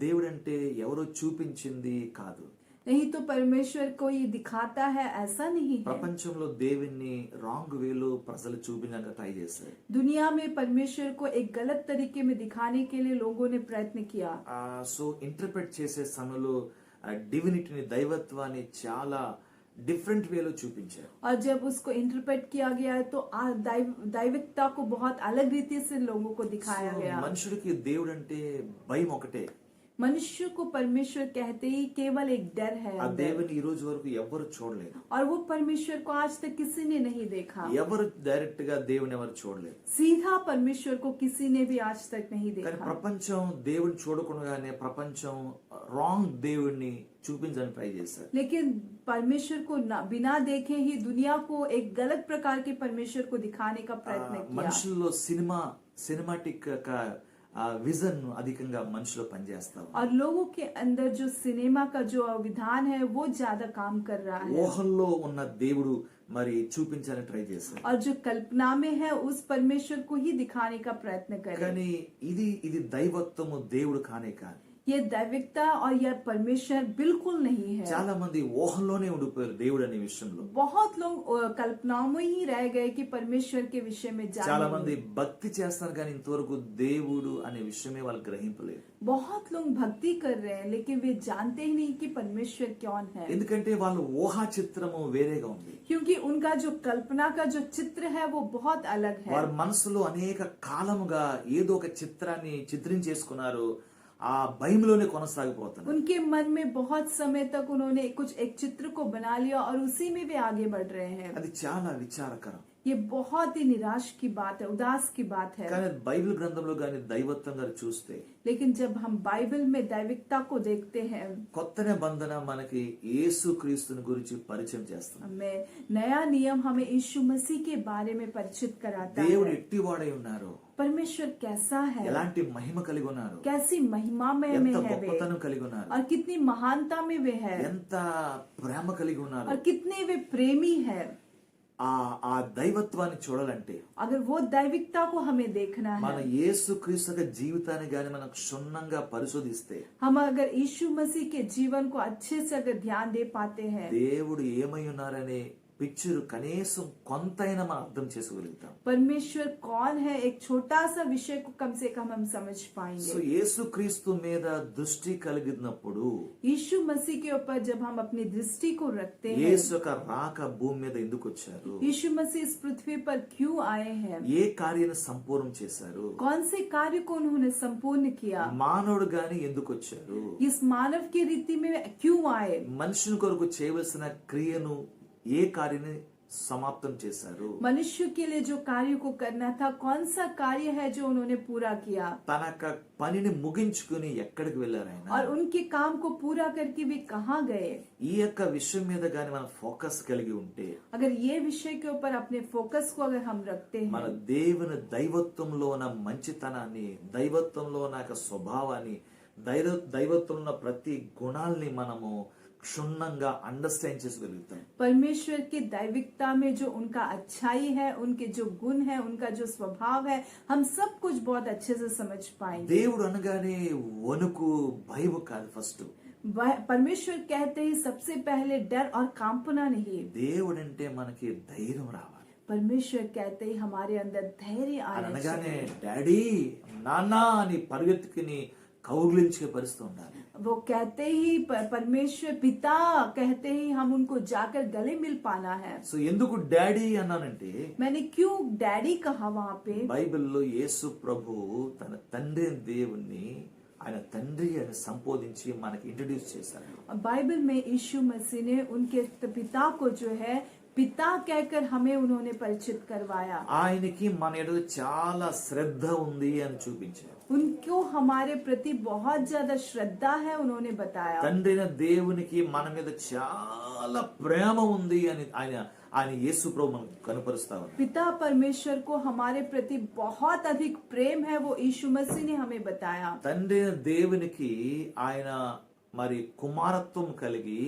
దేవుడంటే ఎవరో చూపించింది కాదు. नहीं तो परमेश्वर कोई दिखाता है, ऐसा नहीं है। ప్రపంచంలో దేవుణ్ణి రాంగ్ వేలో ప్రజలు చూపించడానికి ట్రై చేశారు. दुनिया में परमेश्वर को एक गलत तरीके में दिखाने के लिए लोगों ने प्रयत्न किया। సో ఇంటర్ప్రెట్ చేసే సమయంలో డివినిటీని, దైవత్వాన్ని చాలా डिफरेंट వేలో చూపించారు. और जब उसको इंटरप्रेट किया गया तो दैविकता को बहुत अलग रीति से लोगों को दिखाया गया। మనుషుడికి దేవుడు అంటే భయం ఒకటే. मनुष्य को परमेश्वर कहते ही केवल एक डर है। ఆ దేవుని ఈ రోజు వరకు ఎవరు చూడలేదు. और वो परमेश्वर को आज तक किसी ने नहीं देखा। ఎవరు డైరెక్ట్ గా దేవుని ఎవరు చూడలేదు. सीधा परमेश्वर को किसी ने भी आज तक नहीं देखा। కానీ ప్రపంచం దేవుని చూడకుండానే ప్రపంచం రాంగ్ దేవుణ్ణి చూపించడానికి ట్రై చేశారు. लेकिन परमेश्वर को बिना देखे ही दुनिया को एक गलत प्रकार के परमेश्वर को दिखाने का प्रयत्न किया। మనుషుల్లో సినిమాటిక్ విజన్ అధికంగా మనుషులు పనిచేస్తారు. और लोगों के अंदर जो सिनेमा का जो विधान है वो ज्यादा काम कर रहा है। ఊహల్లో ఉన్న దేవుడు మరి చూపించాలని ట్రై చేశారు. और जो कल्पना में है उस परमेश्वर को ही दिखाने का प्रयत्न करे। కానీ ఇది దైవత్వము, దేవుడు కానే కాదు. ये दैविकता और यह परमेश्वर बिल्कुल नहीं है। చాలా మంది ఊహల్లోనే ఉండిపోయారు దేవుడు అనే విషయంలో. बहुत लोग कल्पनाओं में ही रह गए कि परमेश्वर के विषय में जाने। చాలా మంది భక్తి చేస్తారు కానీ ఇంతవరకు దేవుడు అనే విషయమే వాళ్ళు గ్రహింపలేదు. बहुत लोग भक्ति कर रहे हैं लेकिन वे जानते ही नहीं कि परमेश्वर कौन है। ఎందుకంటే వాళ్ళ ఊహా చిత్రము వేరేగా ఉంది. क्योंकि उनका जो कल्पना का जो चित्र है वो बहुत अलग है। వారి మనసులో అనేక కాలముగా ఏదో ఒక చిత్రాన్ని చిత్రించేసుకున్నారు. ఆ భయంలోనే కొనసాగిపోతున్నారు. उनके मन में बहुत समय तक उन्होंने एक चित्र को बना लिया और उसी में वे आगे बढ़ रहे हैं। అది చాలా విచారకరం. ये बहुत ही निराश की बात है, उदास की बात है। కానీ బైబిల్ గ్రంథంలో గాని దైవత్వం గాని చూస్తే, लेकिन जब हम बाइबल में दैविकता को देखते हैं, కొత్త నిబంధన మనకి యేసుక్రీస్తుని గురించి పరిచయం చేస్తుంది. हमें नया नियम हमें यीशु मसीह के बारे में परिचित कराता దేవుడు है। ఎట్టివాడై ఉన్నారు, परमेश्वर कैसा है, ఎలాంటి మహిమ కలిగి ఉన్నారు, कैसी महिमा में ఎంత है वे, గొప్పతనం కలిగి ఉన్నారు, और कितनी महानता में वे है, ఎంత ప్రేమ కలిగి ఉన్నారు. और कितने वे प्रेमी है। ఆ దైవత్వాన్ని చూడాలంటే, अगर वो दैविकता को हमें देखना మన है, యేసుక్రీస్తు యొక్క జీవితాన్ని గాని మనం క్షుణ్ణంగా పరిశోధిస్తే, हम अगर यीशु मसीह के जीवन को अच्छे से अगर ध्यान दे पाते हैं, దేవుడు ఏమై ఉన్నారనే పిక్చర్ కనీసం కొంతైనా మనం అర్థం చేసుకోగలుగుతాం. परमेश्वर कौन है एक छोटा सा विषय को कम से कम हम समझ సో पाएंगे। యేసుక్రీస్తు మీద దృష్టి కలిగినప్పుడు, यीशु मसीह के ऊपर जब हम अपनी दृष्टि को रखते हैं, యేసు యొక్క రాక భూమి మీద ఎందుకు వచ్చారు, यीशु मसीह इस पृथ्वी पर क्यों आए हैं, ఏ కార్యాన్ని సంపూర్ణం చేశారు, कौन से कार्य को उन्होंने संपूर्ण किया, మానవుడు గాని ఎందుకు వచ్చారు, इस मानव की रीति में क्यों आए, మనుషుని కొరకు చేయవలసిన క్రియను ఏ కార్యాన్ని समाप्तम చేశారు, मनुष्य के लिए जो कार्य को करना था कौन सा कार्य है जो उन्होंने पूरा किया, తన యొక్క పనిని ముగించుకుని ఎక్కడికి వెళ్ళారు ఆయన, और उनके काम को पूरा करके वे कहाँ गए। ఈ యొక్క విషయం మీద గాని మనం ఫోకస్ కలిగి ఉంటే, अगर ये विषय के ऊपर अपने फोकस को अगर हम रखते మన हैं, దేవుని దైవత్వంలో ఉన్న మంచితనాన్ని, దైవత్వంలో ఉన్న యొక్క స్వభావాన్ని, దైవత్వంలో ఉన్న ప్రతి గుణాల్ని మనము క్షుణ్ణంగా అండర్స్టాండ్ చేసుకోగలుగుతాం. परमेश्वर की दैविकता में जो उनका अच्छाई है, उनके जो गुण है, उनका जो स्वभाव है, हम सब कुछ बहुत अच्छे से समझ पाएंगे। దేవుడు అనగానే వణుకు, భయం కాదు ఫస్ట్. परमेश्वर कहते ही सबसे पहले डर और कांपना नहीं, దేవుడు అంటే మనకి ధైర్యం రావాలి. परमेश्वर कहते ही हमारे अंदर धैर्य आना అనగానే चाहिए। డాడీ, నాన్న అని పరిగెత్తుకుని కౌగిలించే పరిస్థితి ఉండాలి. वो कहते ही परमेश्वर पिता कहते ही हम उनको जाकर गले मिल पाना है। సో ఎందుకు డాడీ అన్నానంటే, मैंने क्यों डैडी कहा वहाँ पे, బైబిల్లో యేసు ప్రభు తన తండ్రి దేవుణ్ణి ఆయన తండ్రి అని సంబోధించి మనకి ఇంట్రడ్యూస్ చేశారు. बाइबल में यीशु मसीह ने उनके पिता को जो है पिता कहकर हमें उन्होंने परिचित करवाया। ఆయనకి మన ఎడల చాలా శ్రద్ధ ఉంది అని చూపించారు. उनको हमारे प्रति बहुत ज्यादा श्रद्धा है उन्होंने बताया। తండ్రి అయిన దేవునికి మన మీద చాలా ప్రేమ ఉంది అని ఆయన యేసు ప్రభు మనకు కనపరుస్తా ఉన్నారు. पिता परमेश्वर को हमारे प्रति बहुत अधिक प्रेम है, वो यीशु मसीह ने हमें बताया। తండ్రి అయిన దేవునికి ఆయన మరి కుమారత్వం కలిగి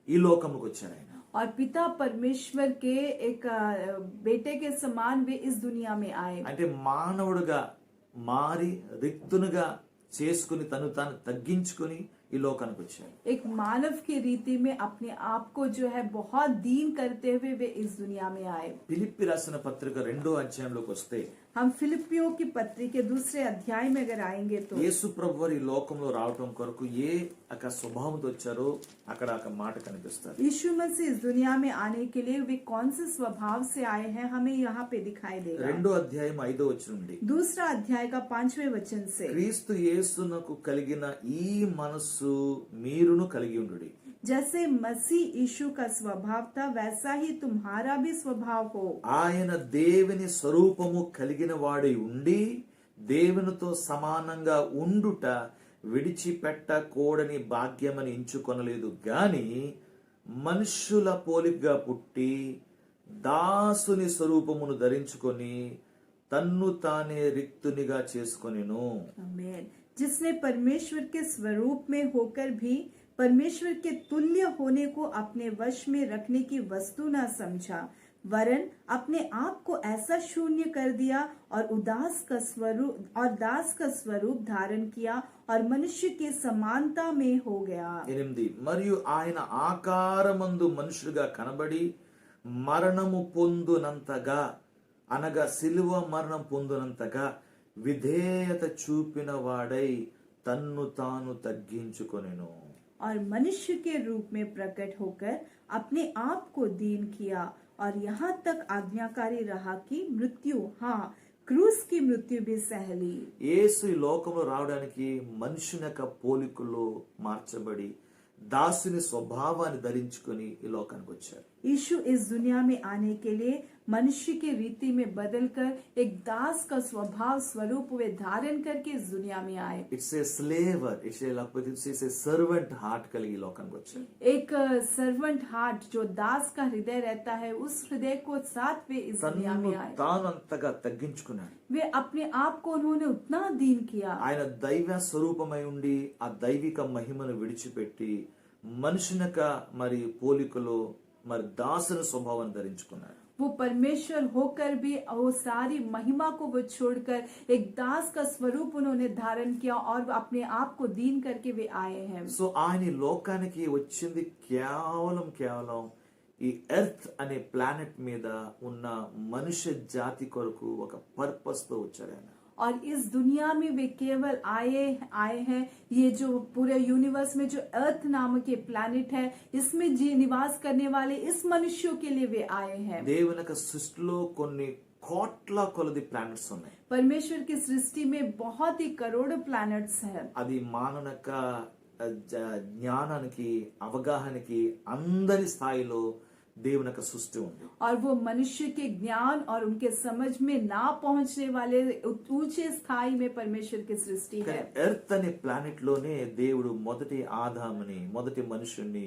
ఈ లోకంలోకి వచ్చారు. ఆయన और पिता परमेश्वर के एक बेटे के समान वे इस दुनिया में आए। అంటే మానవుడుగా మారి రిక్తునుగా చేసుకుని తను తాను తగ్గించుకుని ఈ లోకానికి వచ్చాడు. एक मानव की रीति में अपने आप को जो है बहुत दीन करते हुए वे इस दुनिया में आए। ఫిలిప్పి రాసిన పత్రిక 2వ అధ్యాయంలోకి వస్తే हम फिलिपियों की पत्री के दूसरे अध्याय में अगर आएंगे तो యేసు ప్రభు వారు ఈ లోకంలో రావటం కొరకు ఏ ఒక స్వభావంతో వచ్చారో అక్కడ ఒక మాట కనిపిస్తారు. यीशु मसीह इस दुनिया में आने के लिए वे कौन से स्वभाव से आए हैं हमें यहाँ पे दिखाई देगा। 2వ అధ్యాయం 5వ వచనం నుండి दूसरा अध्याय का 5वें वचन से క్రీస్తు యేసునకు కలిగిన ఈ మనస్సు మీరును కలిగి ఉండుడి. जैसे मसीह यीशु का स्वभाव था वैसा ही तुम्हारा भी स्वभाव हो। ఆయన దేవుని స్వరూపము కలిగిన వాడై ఉండి దేవునితో సమానంగా ఉండుట విడిచిపెట్టకూడని భాగ్యమని ఎంచుకొనలేదు గాని మనుష్యుల పోలికగా పుట్టి దాసుని స్వరూపమును ధరించుకొని తన్ను తానే రిక్తునిగా చేసుకొనెను. आमीन। जिसने परमेश्वर के स्वरूप में होकर भी परमेश्वर के तुल्य होने को अपने वश में रखने की वस्तु न समझा वरन अपने आप को ऐसा शून्य कर दिया और दास का स्वरूप धारण किया और मनुष्य की समानता में हो गया। 8 మరియు ఆయన ఆకారమందు మనుషులుగా కనబడి మరణము పొందునంతగా అనగా సిలువ మరణం పొందునంతగా విధేయత చూపిన వాడై తన్ను తాను తగ్గించుకొనెను. और मनुष्य के रूप में प्रकट होकर अपने आप को दीन किया और यहाँ तक आज्ञाकारी रहा कि मृत्यु हाँ क्रूस की मृत्यु भी सह ली। యేసు ఈ లోకంలో రావడానికి మనుషుని యొక్క పోలికలో మార్చబడి దాసుని స్వభావాన్ని ధరించుకొని ఈ లోకానికి వచ్చారు. यीशु इस दुनिया में आने के लिए मनुष्य की रीति में बदलकर एक दास का स्वभाव स्वरूप वे धारण करके इस दुनिया में आए। It's a స్లేవర్ it's a servant heart కలిగి ఈ లోకానికి వచ్చారు. एक सर्वेंट हार्ट जो दास का हृदय रहता है उस हृदय को साथ वे इस दुनिया తన్ను में आए। తాను అంతగా తగ్గించుకున్నాడు. वे अपने आप को उन्होंने उतना दीन किया। ఆయన దైవ స్వరూపమై ఉండి ఆ దైవిక మహిమను విడిచిపెట్టి మనుషునక మరి పోలికలో మరి దాసుని స్వభావాన్ని ధరించుకున్నాడు. वो परमेश्वर होकर भी वो सारी महिमा को वो छोड़कर एक दास का स्वरूप उन्होंने धारण किया और अपने आप को दीन करके वे आए हैं। సో ఆయన ఈ లోకానికి వచ్చింది కేవలం ఈ ఎర్త్ అనే ప్లానెట్ మీద ఉన్న మనుష్య జాతి కొరకు ఒక పర్పస్ తో వచ్చాడు ఆయన. और इस दुनिया में वे केवल आए हैं ये जो पूरे यूनिवर्स में जो अर्थ नामक ये प्लैनेट है इसमें निवास करने वाले इस मनुष्यों के लिए वे आए हैं। దేవుని యొక్క సృష్టిలో కొన్ని కోట్ల కొలది ప్లానెట్స్ ఉన్నాయి. परमेश्वर की सृष्टि में बहुत ही करोड़ों प्लैनेट्स हैं। అది మానవ యొక్క జ్ఞానానికి అవగాహనకి అందరి స్థాయిలో దేవుని యొక్క సృష్టి ఉంది. और वो मनुष्य के ज्ञान और उनके समझ में ना पहुंचने वाले ऊंचे स्थाई में परमेश्वर की सृष्टि है। ఎర్త్ అనే ప్లానెట్ లోనే దేవుడు మొదటి ఆదాముని మొదటి మనుషుణ్ణి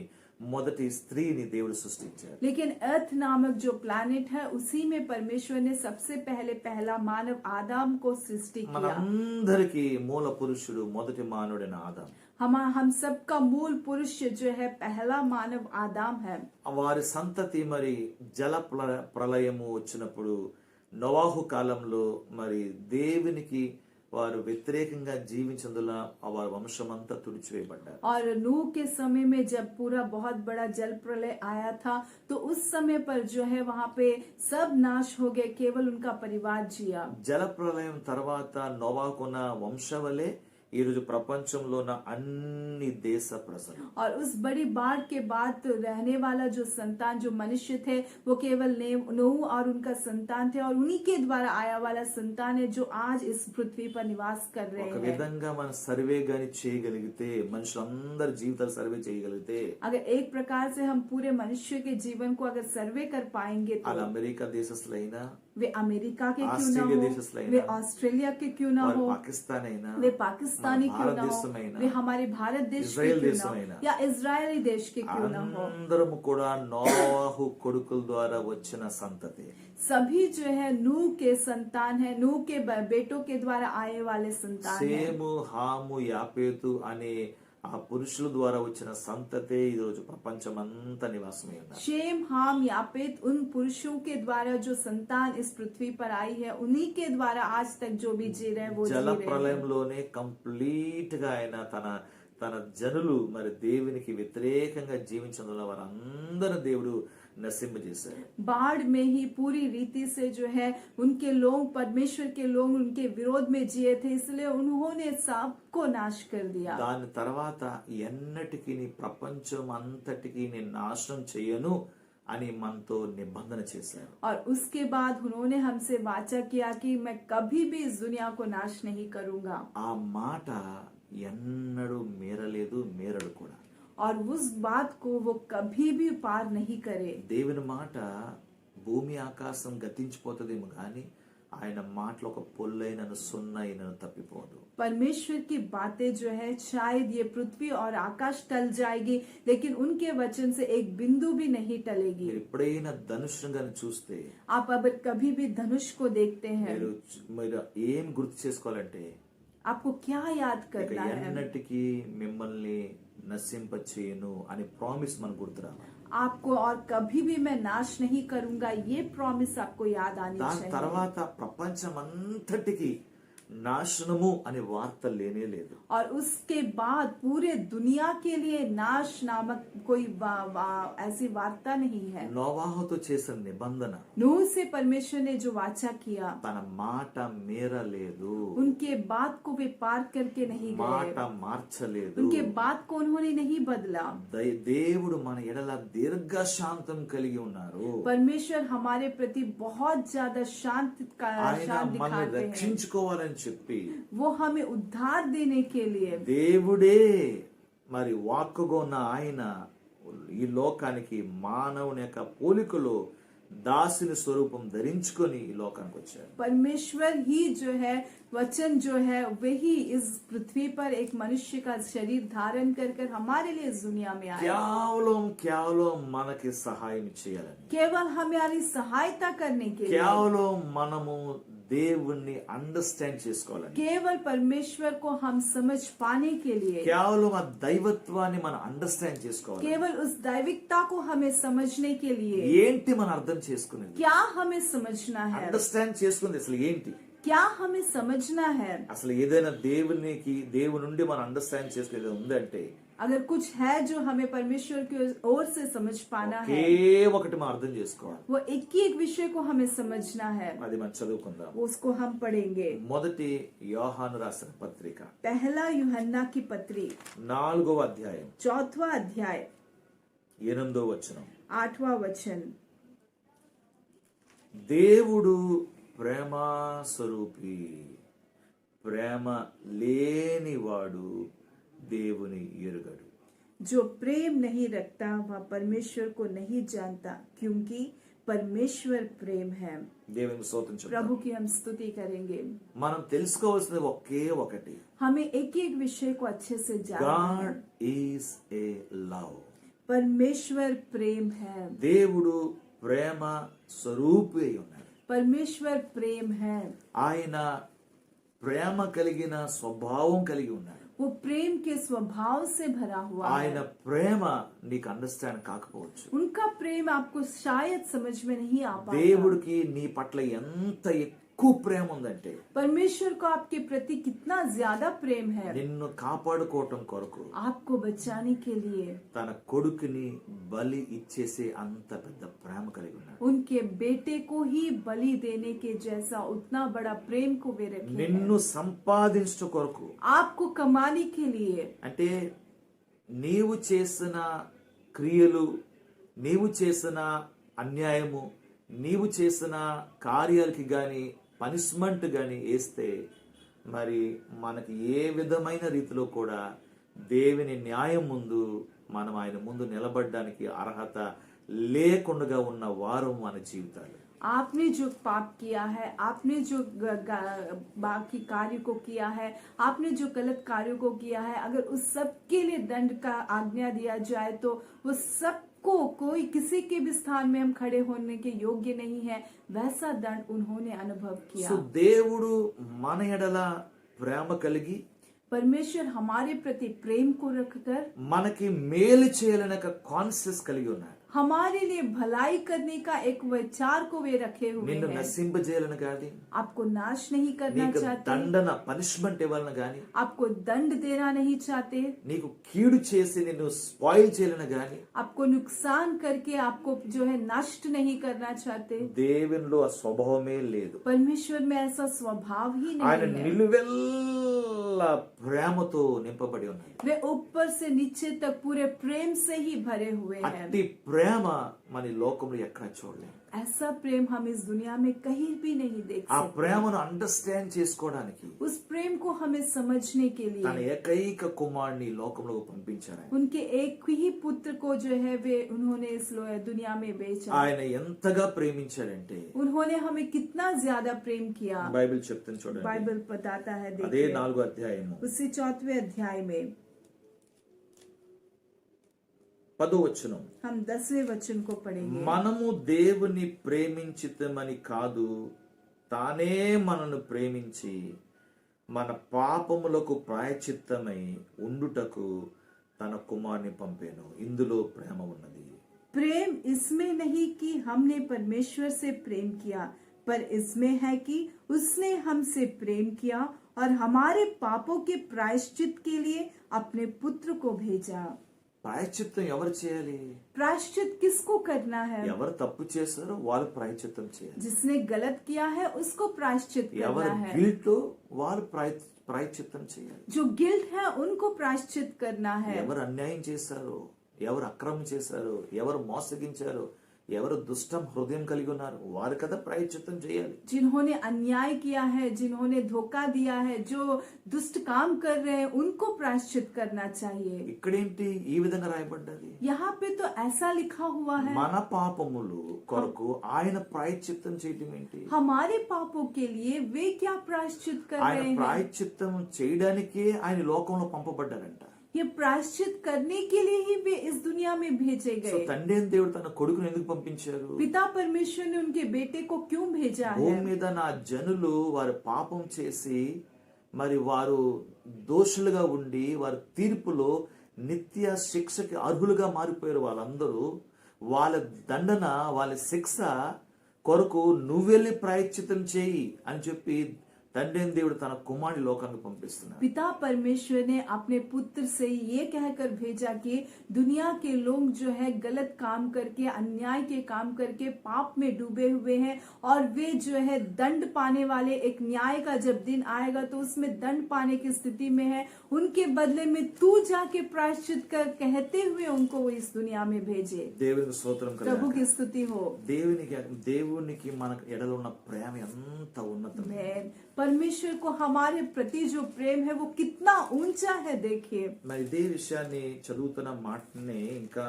మొదటి స్త్రీని దేవుడు సృష్టించారు. लेकिन अर्थ नामक जो प्लैनेट है उसी में परमेश्वर ने सबसे पहले पहला मानव आदम को सृष्टि किया। మనందరికీ మూల పురుషుడు మొదటి మానవుడైన ఆదాము. हम सबका मूल पुरुष जो है पहला मानव आदम है। వారి సంతతి మరి జల ప్రళయము వచ్చినప్పుడు నోవాహు కాలంలో మరి దేవునికి వారు వ్యతిరేకంగా జీవించదుల వారి వంశమంతా తుడిచివేయబడ్డారు. और नूह के समय में जब पूरा बहुत बड़ा जल प्रलय आया था तो उस समय पर जो है वहाँ पे सब नाश हो गए, केवल उनका परिवार जिया। జల ప్రళయం తర్వాత నోవాహుకున్న వంశవలే ఈ రోజు ప్రపంచంలో ఉన్న అన్ని దేశ ప్రజలు और उस बड़ी बाढ़ के बाद तो रहने वाला जो संतान जो मनुष्य थे वो केवल नूह और उनका संतान थे और उन्हीं के द्वारा आया वाला संतान है जो आज इस पृथ्वी पर निवास कर रहे ఒక हैं। విధంగా మనం సర్వే గాని చేయగలిగితే మనుషులందరి జీవితాలు సర్వే చేయగలిగితే अगर एक प्रकार से हम पूरे मनुष्य के जीवन को अगर सर्वे कर पाएंगे तो వాళ్ళ అమెరికా దేశస్తులైనా वे अमेरिका के क्यों ना ఆస్ట్రేలియా हो, దేశస్తులైనా वे ऑस्ट्रेलिया के क्यों ना వారు हो, పాకిస్తాన్ అయినా वे पाकिस्तानी మన क्यों ना हो, భారతదేశమైనా वे हमारे भारत देश के ఇజ్రాయెల్ क्यों ना దేశమైనా हो या इजरायली देश के क्यों ना हो, అందరము కూడా నోవాహు కొడుకుల ద్వారా వచ్చిన సంతతి. सभी जो है नूह के संतान है, नूह के बेटों के द्वारा आए वाले संतान है। సేము హాము యాపేతు అనే ఆ పురుషుల ద్వారా వచ్చిన సంతతే ఈ రోజు ప్రపంచమంతా నివాసమై ఉన్నారు. शेम, हाम, यापेत उन पुरुषों के द्वारा जो संतान इस पृथ्वी पर आई है, उन्हीं के द्वारा आज तक जो भी जी रहे हैं वो जी జల रहे हैं। ప్రళయంలోనే కంప్లీట్ గా ఆయన తన జనులు మరి దేవునికి వ్యతిరేకంగా జీవించడంలో వారందరూ దేవుడు నశింపజేశారు. बाढ़ में ही पूरी रीति से जो है उनके लोग, परमेश्वर के लोग उनके विरोध में जिए थे, इसलिए उन्होंने सबको नाश कर दिया। దాని తర్వాత ఎన్నటికీ నీ ప్రపంచం అంతటికి నేను నాశనం చేయను అని మనతో నిబంధన చేశారు. और उसके बाद उन्होंने हमसे वाचा किया कि मैं कभी भी इस दुनिया को नाश नहीं करूंगा। ఆ మాట ఎన్నడూ మేరలేదు, మేరడు కూడా. और उस बात को वो कभी भी पार नहीं करे। దేవుని మాట భూమి ఆకాశం గతించిపోతుందేమో కానీ ఆయన మాటలో ఒక పొల్లైనను సున్నైనను తప్పిపోదు. परमेश्वर की बातें जो है शायद ये पृथ्वी और आकाश टल जाएगी, लेकिन उनके वचन से एक बिंदु भी नहीं टलेगी। మీరు ఎప్పుడైనా ధనుషుని గాని చూస్తే आप अगर कभी भी धनुष को देखते हैं, మీరు ఏం గుర్తు చేసుకోవాలంటే आपको क्या याद ఇక करना है? ఎన్నటికీ మిమ్మల్ని నశింప చేయను అని ప్రామిస్ మనకు గుర్తు రావాలి. आपको और कभी भी मैं नाश नहीं करूंगा, ये प्रॉमिस आपको याद आनी దాని चाहिए। తర్వాత ప్రపంచమంతటికి నాశనము అనే వార్త లేనే లేదు. और उसके बाद पूरे दुनिया के लिए नाश नामक कोई ऐसी वार्ता नहीं है। నోవాహుతో చేసిన నిబంధన नूह से परमेश्वर ने जो वाचा किया, తన మాట మేరలేదు, उनके बात को वे पार करके नहीं మాట गए, మార్చలేదు. उनके बात को उन्होंने नहीं बदला। దేవుడు మన ఎడల దీర్ఘ శాంతం కలిగి ఉన్నారు. परमेश्वर हमारे प्रति बहुत ज्यादा शांत ఆయన మనం दिखाते हैं। రక్షించుకోవాలని చెప్పి वो हमें उद्धार देने के लिए దేవుడే మరి వాక్కుగా ఉన్న ఆయన ఈ లోకానికి మానవుని యొక్క పోలికలో దాసుని స్వరూపం ధరించుకొని ఈ లోకానికి వచ్చారు. परमेश्वर ही जो है वचन जो है वही इस पृथ्वी पर एक मनुष्य का शरीर धारण कर कर हमारे लिए इस दुनिया में आया, కేవలం మనకి సహాయం చేయాలని, केवल हमारी सहायता करने के लिए, కేవలం మనము దేవుణ్ణి అండర్స్టాండ్ చేసుకోవాలని, केवल परमेश्वर को हम समझ पाने के लिए, కేవలం ఆ దైవత్వాన్ని మనం అండర్స్టాండ్ చేసుకోవాలి. केवल उस दैविकता को हमें समझने के लिए। ఏంటి మనం అర్థం చేసుకునేది? क्या हमें समझना है? అండర్స్టాండ్ చేసుకునేది అసలు ఏంటి? क्या हमें समझना है? అసలు ఏదైనా దేవుని నుండి మనం అండర్స్టాండ్ చేసుకునేది ఉందంటే अगर कुछ है जो हमें परमेश्वर की ओर से समझ पाना है, ఒకటి మనం అర్థం చేసుకోవాలి. वो एक ही एक विषय को हमें समझना है। అది మనం చదువుకుందాం. उसको हम पढ़ेंगे। మొదటి యోహాను రాసిన పత్రిక पहला यूहन्ना की पत्री 4వ అధ్యాయం 4वां अध्याय 8వ వచనం. 8वां वचन। దేవుడు ప్రేమ స్వరూపి, ప్రేమ లేనివాడు దేవుని ఎరుగడు. जो प्रेम नहीं रखता वह परमेश्वर को नहीं जानता, क्योंकि परमेश्वर प्रेम है। దేవునికి స్తోత్రం చెప్తాం. प्रभु की हम स्तुति करेंगे। మనం తెలుసుకోవాల్సింది ఒకే ఒకటి, हमें एक एक विषय को अच्छे से जानना है। God is a love. परमेश्वर प्रेम है। దేవుడు ప్రేమ స్వరూపి అయి ఉన్నాడు. परमेश्वर प्रेम है। ఆయన ప్రేమ కలిగిన స్వభావం కలిగి ఉన్నాడు. वो प्रेम के स्वभाव से भरा हुआ ఆయన है। ప్రేమ నీకు అండర్స్టాండ్ కాకపోవచ్చు. उनका प्रेम आपको शायद समझ में नहीं आ पाता। దేవుడికి నీ పట్ల ఎంత ఎక్కువ ప్రేమ ఉందంటే परमेश्वर को आपके प्रति कितना ज्यादा प्रेम है। నిన్ను కాపాడుకోవటం కొరకు आपको बचाने के लिए తన కొడుకుని బలి ఇచ్చేసే అంత పెద్ద ప్రేమ కలిగి ఉన్నాడు. उनके बेटे को ही बलि देने के जैसा उतना बड़ा प्रेम को वे रखे हैं। నిన్ను సంపాదించట కొరకు, आपको कमाने के लिए, అంటే నీవు చేసిన క్రియలు, నీవు చేసిన అన్యాయము, నీవు చేసిన కార్యాలకి గాని పనిష్మెంట్ గాని వేస్తే మరి మనకి ఏ విధమైన రీతిలో కూడా దేవుని న్యాయం ముందు మనం ఆయన ముందు నిలబడడానికి అర్హత లేకుండా ఉన్న వారు మన జీవితాలు. आपने जो पाप किया है, आपने जो बाकी कार्य को किया है, आपने जो गलत कार्यों को किया है, अगर उस सब के लिए दंड का आज्ञा दिया जाए तो वो सबको, कोई किसी के भी स्थान में हम खड़े होने के योग्य नहीं है। वैसा दंड उन्होंने अनुभव किया। సో దేవుడు మన ఎడల ప్రేమ కలిగి परमेश्वर हमारे प्रति प्रेम को रखकर మనకి మేలు చేయాలనే ఒక కాన్షియస్ కలిగి ఉన్నాడు. हमारे लिए भलाई करने का एक विचार को वे रखे हुए నిన్ను हैं। నశింపజేయాలని గాని, आपको नाश नहीं करना నీకు चाहते, దండన పనిష్మెంట్ ఇవ్వాలని గాని, आपको दंड देना नहीं चाहते, నీకు కీడు చేసి నిన్ను స్పాయిల్ చేయాలని గాని आपको नुकसान करके आपको जो है नष्ट नहीं करना चाहते। దేవునిలో ఆ స్వభావమే లేదు. परमेश्वर में ऐसा स्वभाव ही ఆయన नहीं है। నిలువెల్ల ప్రేమతో నింపబడి ఉన్నాడు. वे ऊपर से नीचे तक पूरे प्रेम से ही भरे हुए हैं। అట్టి ప్రేమ మన ఈ లోకంలో ఎక్కడ చూడలేము. ऐसा प्रेम हम इस दुनिया में कहीं भी नहीं देख ఆ सकते। ప్రేమను అండర్స్టాండ్ చేసుకోవడానికి उस प्रेम को हमें समझने के తన लिए ఏకైక కుమారుని ఈ లోకంలోకి పంపించారు. ఆయన. उनके एक ही पुत्र को जो है वे उन्होंने इस दुनिया में भेजा। ఆయన ఎంతగా ప్రేమించాడంటే उन्होंने हमें कितना ज्यादा प्रेम किया। బైబిల్ చెప్తుంది చూడండి. बाइबल बताता है, అదే देखिए 4వ అధ్యాయము उसी 4वें अध्याय में 10వ వచనం. हम 10वें वचन को पढ़ेंगे। మనము దేవుని ప్రేమించితమని కాదు, తానే మనను ప్రేమించి మన పాపములకు ప్రాయశ్చిత్తమై ఉండుటకు తన కుమారుని పంపెను. ఇందులో ప్రేమ ఉన్నది. प्रेम इसमें नहीं कि हमने परमेश्वर से प्रेम किया, पर इसमें है कि उसने हमसे प्रेम किया और हमारे पापों के प्रायश्चित के लिए अपने पुत्र को भेजा। ప్రాయశ్చిత్తం ఎవరు చేయాలి? प्रायश्चित किसको करना है? ఎవరు తప్పు చేశారో వాళ్ళు ప్రాయశ్చిత్తం చేయాలి. जिसने गलत किया है उसको प्रायश्चित ఎవరు करना है। గిల్ట్ వాళ్ళు ప్రాయశ్చిత్తం చేయాలి. जो गिल्ट है उनको प्रायश्चित करना है। ఎవరు అన్యాయం చేశారో, ఎవరు అక్రమం చేశారో, ఎవరు మోసగించారో, ఎవరు దుష్టం హృదయం కలిగి ఉన్నారు వారు కదా ప్రాయశ్చిత్తం చేయాలి. जिन्होंने अन्याय किया है, जिन्होंने धोखा दिया है, जो दुष्ट काम कर रहे हैं, उनको प्रायश्चित करना चाहिए। ఇక్కడేంటి ఈ విధంగా రాయబడ్డది? यहाँ पे तो ऐसा लिखा हुआ है, మన పాపములు కొరకు ఆయన ప్రాయశ్చిత్తం చేయటం ఏంటి? हमारे पापों के लिए वे क्या प्रायश्चित कर ఆయన रहे हैं? ప్రాయశ్చిత్తం చేయడానికే ఆయన లోకంలో పంపబడ్డారంట. ये प्रायश्चित करने के लिए ही वे इस दुनिया में भेजे సో गए। తండ్రి అయిన దేవుడు తన కొడుకును ఎందుకు పంపించారు? पिता परमेश्वर ने उनके बेटे को क्यों भेजा భూమి है? మీద నా జనులు వారు పాపం చేసి మరి వారు దోషులుగా ఉండి వారి తీర్పులో నిత్య శిక్షకి అర్హులుగా మారిపోయారు. వాళ్ళందరూ వాళ్ళ దండన వాళ్ళ శిక్ష కొరకు నువ్వెళ్ళి ప్రాయశ్చితం చేయి అని చెప్పి తండ్రి అయిన దేవుడు తన కుమారుని లోకానికి పంపిస్తున్నాడు. पिता परमेश्वर ने अपने पुत्र से ये कहकर भेजा कि दुनिया के लोग जो है गलत काम करके, अन्याय के काम करके पाप में डूबे हुए हैं और वे जो है दंड पाने वाले, एक न्याय का जब दिन आएगा तो उसमें दंड पाने की स्थिति में है। उनके बदले में तू जाके प्रायश्चित कर कहते हुए उनको वो इस दुनिया में भेजे। దేవునికి స్తోత్రం प्रभु కలుగును. की स्तुति हो। దేవునికి మన ఎడల ఉన్న ప్రేమ ఎంత ఉన్నతమైనది. आमेन। परमेश्वर को हमारे प्रति जो प्रेम है वो कितना ऊंचा है, देखिए। మరి ఇదే విషయాన్ని చదువుతున్న మాటని ఇంకా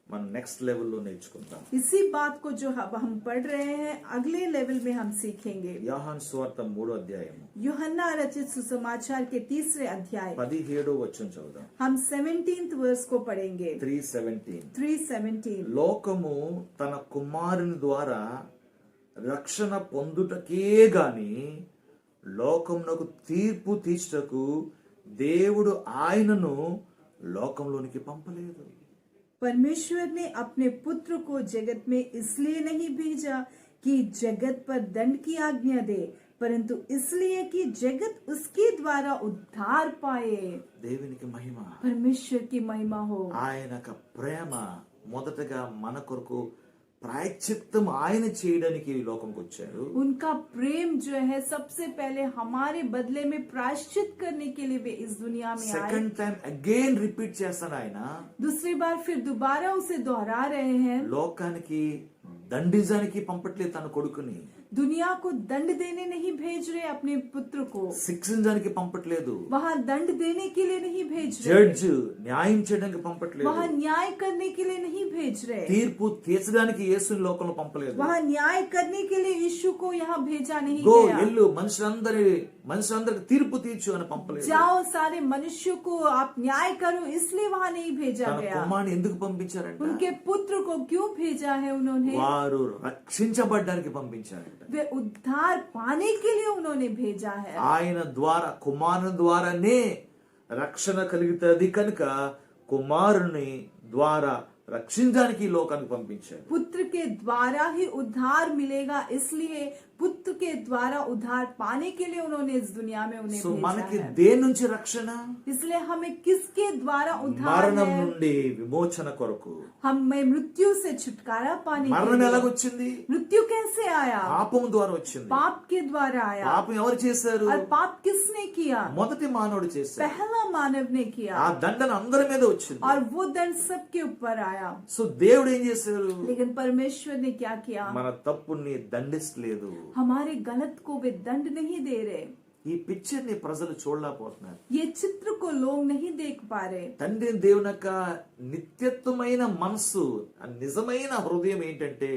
మనం నెక్స్ట్ లెవెల్లో నేర్చుకుంటాం. इसी बात को जो हम पढ़ रहे हैं अगले लेवल में हम सीखेंगे। యోహాను సువార్త 3వ అధ్యాయము यूहन्ना रचित सुसमाचार के 3रे अध्याय 17వ వచనం చదువుదాం. हम 17th वर्स को पढ़ेंगे। 3:17 3:17 లోకము తన కుమారుని ద్వారా రక్షణ పొందుటకే గాని లోకమునకు తీర్పు తీర్చుటకు దేవుడు ఆయనను లోకంలోనికి పంపలేదు. परमेश्वर ने अपने पुत्र को जगत में इसलिए नहीं भेजा कि जगत पर दंड की आज्ञा दे, परंतु इसलिए कि जगत उसके द्वारा उद्धार पाए। దేవునికి మహిమ. परमेश्वर की महिमा हो। ఆయన యొక్క ప్రేమ మొదటగా మన కొరకు ప్రాయశ్చిత్తం ఆయన చేయడానికి ఈ లోకంకి వచ్చారు. उनका प्रेम जो है सबसे पहले हमारे बदले में प्रायश्चित करने के लिए वे इस दुनिया में आए। సెకండ్ టైం అగైన్ రిపీట్ చేస్తాడు ఆయన. दूसरी बार फिर दोबारा उसे दोहरा रहे हैं। లోకానికి దండించడానికి పంపట్లేదు తన కొడుకుని. दुनिया को दंड देने नहीं भेज रहे अपने पुत्र को, శిక్షించడానికి పంపట్లేదు. वहाँ दंड देने के लिए नहीं भेज रहे, జడ్జ్ న్యాయం చేయడానికి పంపట్లేదు. वहाँ न्याय करने के लिए नहीं भेज रहे, తీర్పు తీర్చడానికి యేసుని లోకంలో పంపలేదు. वहाँ न्याय करने के लिए यीशु को यहाँ भेजा नहीं గో गया। ఎల్లు మనుషులందరికి తీర్పు తీర్చు అని పంపలేదు. जाओ सारे मनुष्यों को आप न्याय करो, इसलिए वहाँ नहीं भेजा తన गया। కుమారుని ఎందుకు పంపించారంట? उनके पुत्र को क्यों भेजा है उन्होंने? వారు రక్షించబడ్డానికి పంపించారంట. वे उद्धार पाने के लिए उन्होंने भेजा है। ఆయన ద్వారా కుమారుని ద్వారానే రక్షణ కలుగుతుంది కనుక కుమారుని ద్వారా రక్షించడానికి ఈ లోకానికి పంపించాడు. पुत्र के द्वारा ही उद्धार मिलेगा, इसलिए पुत्र के द्वारा उद्धार पाने के लिए उन्होंने इस दुनिया में उन्हें సో भेजा మనకి है। దేని నుంచి రక్షణ? इसलिए हमें किसके द्वारा उद्धार మరణం है? నుండి విమోచన కొరకు. हमें मृत्यु से छुटकारा पाने के మరణం लिए। ఎలాగొచ్చింది? मृत्यु कैसे आया? పాపం ద్వారా వచ్చింది. पाप के द्वारा आया। పాపం ఎవరు చేశారు? और पाप किसने किया? మొదటి మానవుడు చేశాడు. पहला मानव ने किया ఆ దండన అందరి మీద వచ్చింది. और वो दंड सबके ऊपर आया। సో దేవుడు ఏం చేశారు? लेकिन परमेश्वर ने क्या किया? మన తప్పుని దండిస్తలేదు. हमारे गलत को वे दंड नहीं दे रहे। ఈ పిక్చర్ ని ప్రజలు చూడలేకపోతున్నారు. ये चित्र को लोग नहीं देख पा रहे। తండ్రి దేవుని యొక్క నిత్యత్వమైన మనసు, ఆ నిజమైన హృదయం ఏంటంటే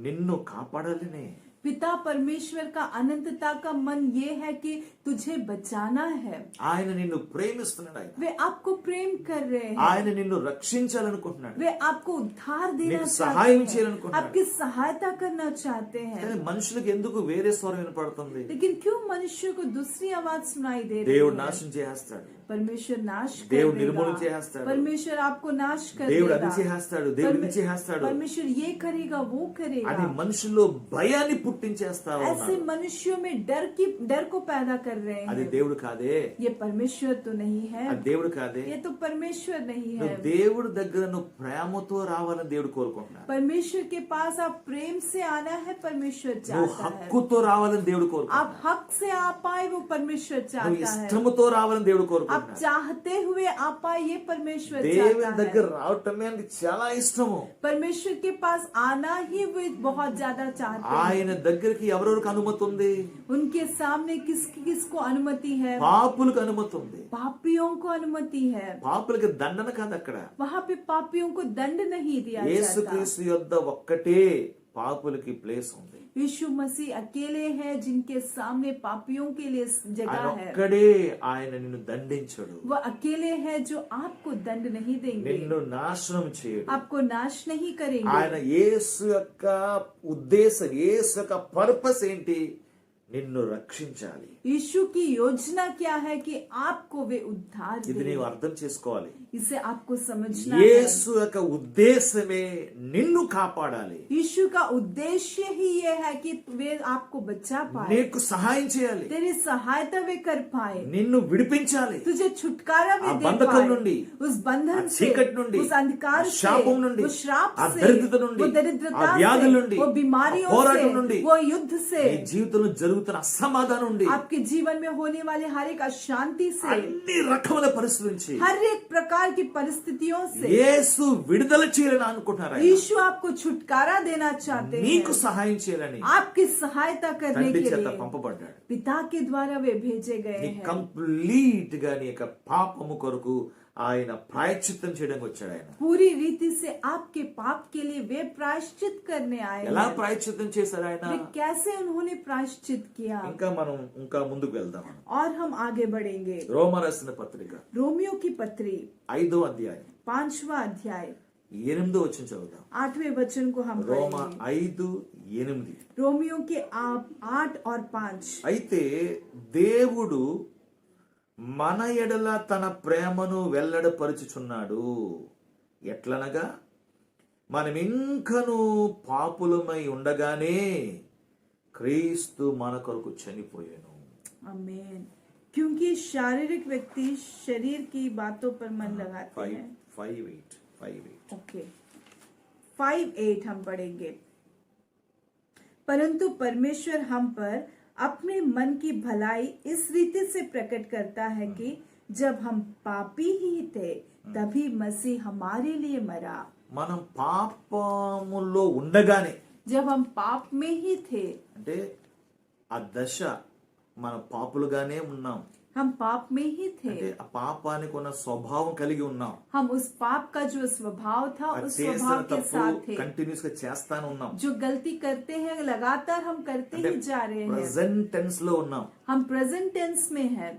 నిన్ను కాపాడాలనే. पिता परमेश्वर का अनंतता का मन ये है कि तुझे बचाना है। ఆయన నిన్ను ప్రేమిస్తున్నాడు. ఆయన वे आपको प्रेम कर रहे हैं। ఆయన నిన్ను రక్షించాలనుకుంటున్నాడు. वे आपको उद्धार देना నీకు चाहते సహాయం हैं, చేయాలనుకుంటున్నాడు. आपकी सहायता करना चाहते हैं। కానీ మనుషులకు ఎందుకు వేరే స్వరం వినపడుతుంది? लेकिन क्यों मनुष्य को दूसरी आवाज सुनाई दे रही దేవుడు है? నాశనం చేస్తాడు. परमेश्वर नाश कर దేవుడు देगा। నిర్మూలన చేస్తాడు. परमेश्वर आपको नाश कर దేవుడు అది देगा। చేస్తాడు, దేవుడు ఇది చేస్తాడు परमेश्वर ये करेगा, वो అని करेगा। మనుషుల్లో భయాన్ని పుట్టించేస్తా ऐसे ఉన్నాడు. मनुष्यों में डर को पैदा कर रहे అది हैं। దేవుడు కాదే. ये परमेश्वर तो नहीं है। అది దేవుడు కాదే. ये तो परमेश्वर नहीं है। నువ్వు దేవుడి దగ్గర నువ్వు ప్రేమతో రావాలని దేవుడు కోరుకుంటున్నాడు. परमेश्वर के पास आप प्रेम से आना है, परमेश्वर నువ్వు चाहता है। హక్కుతో రావాలని దేవుడు आप కోరుకుంటున్నాడు. हक से आ पाए, वो परमेश्वर నువ్వు चाहता है। ఇష్టముతో రావాలని దేవుడు आप కోరుకుంటున్నాడు. चाहते हुए आ पाए, ये परमेश्वर దేవుని चाहता దగ్గర है। రావటమే ఆయనకి చాలా ఇష్టము. परमेश्वर के पास आना ही वो बहुत ज्यादा चाहते हैं। ఆయన దగ్గరికి ఎవరెవరికి అనుమతి ఉంది? उनके सामने किसको अनुमति है? పాపులకు అనుమతి ఉంది. पापियों को अनुमति है। పాపులకి దండన కాదు అక్కడ. वहाँ पे पापियों को दंड नहीं दिया जाता। యేసుక్రీస్తు యొద్ద ఒక్కటే పాపులకి ప్లేస్ ఉంది. यीशु मसीह अकेले हैं जिनके सामने पापियों के लिए ఆయన जगह है। ఒక్కడే ఆయన నిన్ను దండించడు. वो अकेले हैं जो आपको दंड नहीं देंगे, నిన్ను నాశనం చేయడు. आपको नाश नहीं करेंगे। ఆయన యేసు యొక్క ఉద్దేశం, యేసు యొక్క పర్పస్ ఏంటి? నిన్ను రక్షించాలి. यीशु की योजना क्या है कि आपको वे उद्धार ఇది दें। నీవు అర్థం చేసుకోవాలి. इसे आपको समझना है। యేసు యొక్క ఉద్దేశమే నిన్ను కాపాడాలి. यीशु का उद्देश्य ही ये है कि वे आपको बचा पाए, నీకు సహాయం చేయాలి, तेरी सहायता वे कर पाए, నిన్ను విడిపించాలి. तुझे छुटकारा ఆ भी दे బంధకం पाए, నుండి, उस ఆ बंधन से, చీకటి నుండి, उस अंधकार ఆ से, శాపం నుండి, उस श्राप ఆ से, దరిద్రత నుండి, वो दरिद्रता ఆ వ్యాధుల से, నుండి, वो बीमारियों ఆ పోరాటం से, నుండి, वो युद्ध से, నీ జీవితంలో జరుగుతున్న అసమాధానం నుండి, आपके जीवन में होने वाले हर एक अशांति से, అన్ని రకముల పరిస్థితుల నుంచి हर एक प्रकार की परिस्थितियों से యేసు విడుదల చేయాలని అనుకుంటున్నారు. ఆయన यीशु आपको छुटकारा देना चाहते నీకు हैं, సహాయం చేయాలని आपकी सहायता करने తండ్రి के చేత लिए పంపబడ్డాడు. पिता के द्वारा वे भेजे गए నీ हैं। కంప్లీట్ గా నీ యొక్క పాపము కొరకు ఆయన ప్రాయశ్చిత్తం చేయడానికి వచ్చాడు. ఆయన पूरी रीति से आपके पाप के लिए वे प्रायश्चित करने आए ఎలా हैं। ప్రాయశ్చిత్తం చేశారు ఆయన? वे कैसे उन्होंने प्रायश्चित किया? ఇంకా ముందుకు వెళ్దాం. और हम आगे बढ़ेंगे। రోమ రాసిన పత్రిక रोमियो की पत्री 5వ అధ్యాయం 5वां अध्याय 8వ వచనం చదువుదాం. 8वें वचन को हम రోమ पढ़ेंगे। 5:8. रोमियो के 8 और 5। అయితే దేవుడు మన ఎడల తన ప్రేమను వెల్లడపరుచుచున్నాడు. ఎట్లనగా మనం ఇంకను పాపులమై ఉండగానే క్రీస్తు మన కొరకు చనిపోయాను. आमीन। क्योंकि शारीरिक व्यक्ति शरीर की बातों पर मन लगाते हैं। 5:8 ओके, 5:8 हम पढ़ेंगे। परंतु परमेश्वर हम पर अपने मन की भलाई इस रीति से प्रकट करता है कि जब हम पापी ही थे तभी मसीह हमारे लिए मरा। మనం పాపములో ఉండగానే, जब हम पाप में ही थे, అంటే ఆ దశ మనం పాపులుగానే ఉన్నాం. हम पाप में ही थे, అంటే ఆ పాపానికి ఉన్న స్వభావం కలిగి ఉన్నాం. हम उस पाप का जो स्वभाव था ఆ उस చేసిన स्वभाव के తప్పు साथ थे। కంటిన్యూస్ గా చేస్తానే ఉన్నాం. जो गलती करते हैं लगातार हम करते ही जा रहे हैं। ప్రెసెంట్ టెన్స్ లో ఉన్నాం. हम प्रेजेंट टेंस में हैं।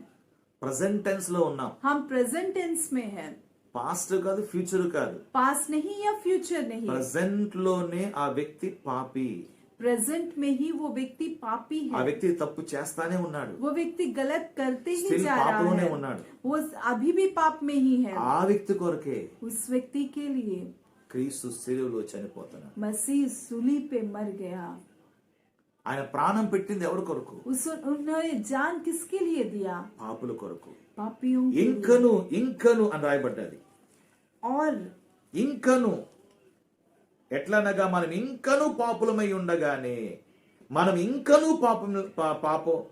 ప్రెసెంట్ టెన్స్ లో ఉన్నాం. हम प्रेजेंट टेंस में हैं। పాస్ట్ కాదు, ఫ్యూచర్ కాదు. पास नहीं या फ्यूचर नहीं। ప్రెసెంట్ లోనే ఆ వ్యక్తి పాపి. प्रेजेंट में ही वो व्यक्ति पापी ఆ है, వ్యక్తి తప్పు చేస్తానే ఉన్నాడు, वो व्यक्ति गलत करते ही Still जा रहा పాపంలోనే है, ఉన్నాడు. वो अभी भी पाप में ही है। ఆ వ్యక్తి కొరకే उस व्यक्ति के लिए క్రీస్తు శిలువలో చనిపోతున్నాడు. मसीह सूली पे मर गया। ఆయన ప్రాణం పెట్టింది ఎవరి కొరకు? उन्होंने जान किसके लिए दिया? పాపుల కొరకు. पापियों के लिए। ఇంకను ఇంకను అని రాయబడ్డది. और ఇంకను ఎట్లనగా మనం ఇంకను పాపులమై ఉండగానే, మనం ఇంకను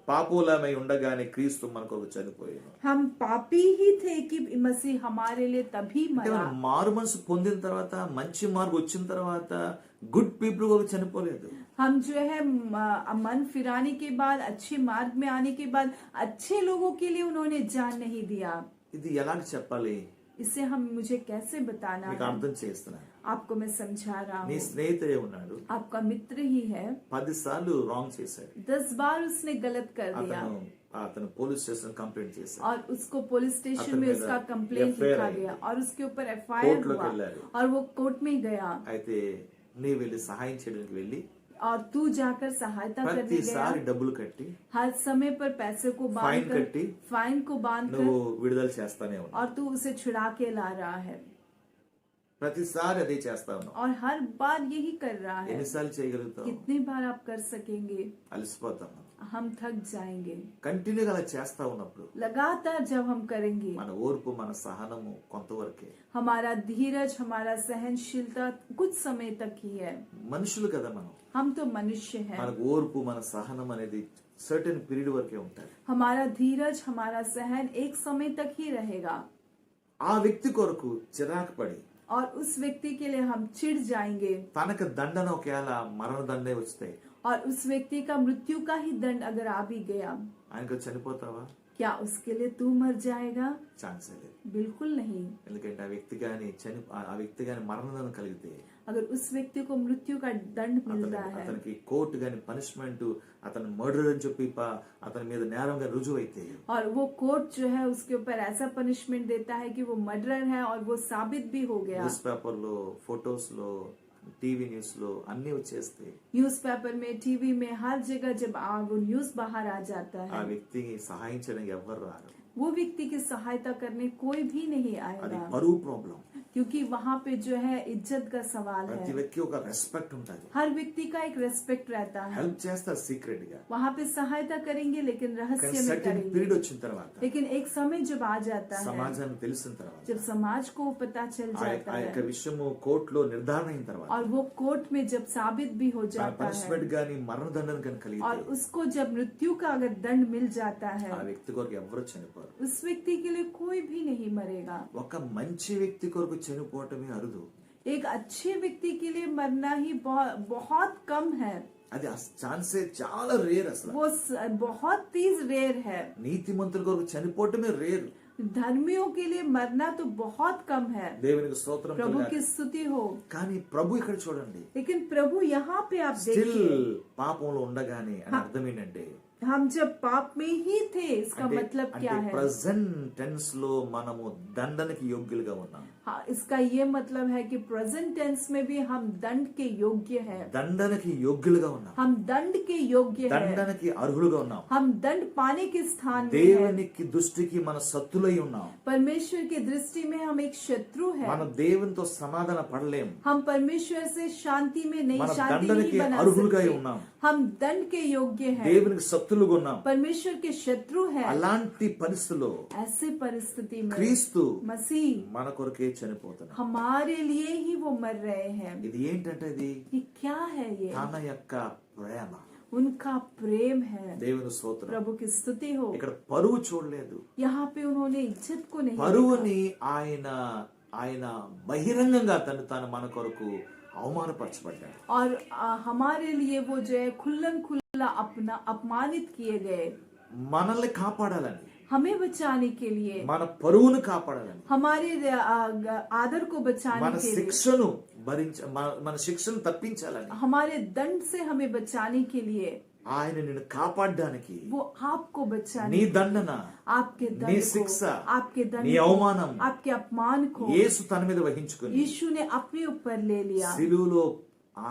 పాపులమై ఉండగానే క్రీస్తు మన కొరకు చనిపోయాడు. हम पापी ही थे कि मसीह हमारे लिए तभी అంటే मरा। మనం మారు మనసు పొందిన తర్వాత, మంచి మార్గం వచ్చిన తర్వాత గుడ్ పీపుల్ కొరకు చనిపోలేదు. हम जो है मन फिराने के बाद, अच्छे मार्ग में आने के बाद अच्छे लोगों के लिए उन्होंने जान नहीं दिया। ఇది ఎలాగ చెప్పాలి? इसे मुझे कैसे बताना మీకు है? అర్థం చేస్తున్నాను. आपको मैं समझा रहा నీ हूँ। స్నేహితుడే ఉన్నాడు, आपका मित्र ही है, 10 సార్లు రాంగ్ చేశాడు. 10 बार उसने गलत कर दिया అతను పోలీస్ స్టేషన్ కంప్లైంట్ చేశాడు. और उसको पुलिस स्टेशन में अतन उसका में कंप्लेंट FIR लिखा आई। गया और उसके ऊपर कोर्ट FIR लोग हुआ వెళ్ళారు. और वो कोर्ट में गया। అయితే నీ వెళ్ళి సహాయం చేయడానికి వెళ్ళి और तू जाकर सहायता करने गया, ప్రతిసారి డబ్బులు కట్టి हर समय पर पैसे को फाइन बांध कर, कट्टी, फाइन को बांध నువ్వు कर, విడుదల చేస్తానే ఉన్నావు. और तू उसे छुड़ा के ला रहा है ప్రతిసారి అదే చేస్తా ఉన్నావు. और हर बार यही कर रहा है। ఎన్నిసార్లు చేయగలుగుతావు? कितनी बार आप कर सकेंगे? అలసిపోతాం. हम थक जाएंगे। కంటిన్యూగా అలా చేస్తా ఉన్నప్పుడు लगातार जब हम करेंगे, మన ఓర్పు, మన సహనము కొంతవరకే. हमारा धीरज, हमारा सहनशीलता कुछ समय तक ही है। మనుషులు కదా మనం. हम तो मनुष्य हैं। మనకు ఓర్పు, మన సహనం అనేది సర్టెన్ పీరియడ్ వరకే ఉంటాయి. हमारा धीरज, हमारा सहन एक समय तक ही रहेगा। ఆ వ్యక్తి కొరకు చిరాకు పడి और उस व्यक्ति के लिए हम चिढ़ जाएंगे తనకు దండన ఒకవేళ మరణ దండే వస్తాయి, और उस व्यक्ति का मृत्यु का ही दंड अगर आ भी गया, ఆయనకు చనిపోతావా? क्या उसके लिए तू मर जाएगा? ఛాన్స్ లేదు. बिल्कुल नहीं। ఎందుకంటే ఆ వ్యక్తి గాని మరణదండం కలిగితే, अगर उस व्यक्ति को मृत्यु का दंड मिलता है, అతనికి కోర్టు గాని పనిష్మెంట్, అతను మర్డర్ అని చెప్పి అతని మీద నేరం గాని రుజువు అయితే, और वो कोर्ट जो है उसके ऊपर ऐसा पनिशमेंट देता है कि वो मर्डरर है और वो साबित भी हो गया, న్యూస్ పేపర్ లో, ఫొటోస్ లో, టీవీ న్యూస్ లో అన్ని వచ్చేస్తే, न्यूज़पेपर में, टीवी में, हर जगह जब वो न्यूज बाहर आ जाता ఆ है, వ్యక్తికి సహాయం చేయడానికి ఎవరు రారు. वो व्यक्ति की सहायता करने कोई भी नहीं అది आएगा, పరువు ప్రాబ్లం. क्योंकि वहाँ पे जो है इज्जत का सवाल ప్రతి है। వ్యక్తి ఒక రెస్పెక్ట్ ఉంటుంది. हर व्यक्ति का एक रेस्पेक्ट रहता है। హెల్ప్ చేస్తారు సీక్రెట్ గా. वहाँ पे सहायता करेंगे लेकिन रहस्य में సర్టెన్ करेंगे। పీరియడ్ వచ్చిన తర్వాత, लेकिन एक समय जब आ जाता है, సమాజానికి తెలిసిన తర్వాత, जब समाज को पता चल ఆ जाता యొక్క है విషయము కోర్టులో నిర్ధారణ అయిన తర్వాత, और वो कोर्ट में जब साबित भी हो जाता है పనిష్మెంట్ గాని మరణదండన గాని और కలిగితే, उसको जब मृत्यु का अगर दंड मिल जाता है, ఆ వ్యక్తి కొరకు ఎవరు చనిపోరు. उस व्यक्ति के लिए कोई भी नहीं मरेगा। ఒక మంచి వ్యక్తి కొరకు చనిపోవటమే అరుదు. एक अच्छे व्यक्ति के लिए मरना ही बहुत कम है। అది ఛాన్సే చాలా రేర్. అసలు वो बहुत तेज रेयर है। నీతిమంతుల కొరకు చనిపోవటమే రేర్. धर्मियों के लिए मरना तो बहुत कम है। దేవునికి స్తోత్రం प्रभु కలుగాలి. की स्तुति हो। కానీ ప్రభు ఇక్కడ చూడండి, लेकिन प्रभु यहाँ पे आप స్టిల్ देखिए, పాపంలో ఉండగానే అని అర్థం ఏంటంటే, हम जब पाप में ही थे, इसका मतलब क्या है? ప్రెజెంట్ టెన్స్ లో మనము దండనకి యోగ్యులుగా ఉన్నాం. हाँ, इसका ये मतलब है कि प्रेजेंट टेंस में भी हम दंड के योग्य हैं। దండనకి యోగ్యులుగా ఉన్నాం. हम दंड के योग्य हैं। దండనకి అర్హులుగా ఉన్నాం. हम दंड पाने के स्थान में हैं। దేవునికి దృష్టికి మన శత్రులై ఉన్నాం. परमेश्वर की दृष्टि में हम एक शत्रु है। మనం దేవునితో సమాధాన పడలేం. हम परमेश्वर से शांति में नहीं, మన शांति దండనకి नहीं बना అర్హులుగా सकते। ఉన్నాం. हम दंड के योग्य हैं। దేవునికి శత్రులుగా ఉన్నాం. परमेश्वर के शत्रु है। అలాంటి పరిస్థితుల్లో ऐसे परिस्थिति में క్రీస్తు मसीह మన కొరకే చనిపోతున్నాడు. हमारे लिए ही वो मर रहे हैं। ఇది ఏంటంటే, ఇది ये क्या है? ये తన యొక్క ప్రేమ. उनका प्रेम है। దేవుని స్తోత్రం. प्रभु की स्तुति हो। ఇక్కడ పరువు చూడలేదు. यहाँ पे उन्होंने इज्जत को नहीं देखा। పరువుని ఆయన బహిరంగంగా తాను మన కొరకు అవమానపరచబడ్డాడు. और हमारे लिए वो जो है खुल्लम खुल्ला अपना अपमानित किए गए। మనల్ని కాపాడాలని, हमें बचाने के लिए, మన పరువును కాపాడాలని, हमारे आदर को बचाने మన के लिए, శిక్షను మన శిక్షను తప్పించాలని, हमारे दंड से हमें बचाने के लिए, ఆయన నిన్ను కాపాడడానికి वो आपको बचाने, నీ దండన, आपके నీ दंड శిక్ష, को, आपके నీ दंड को, అవమానం आपके अपमान को యేసు తన మీద వహించుకుని यीशु ने अपने ऊपर ले लिया సిలువలో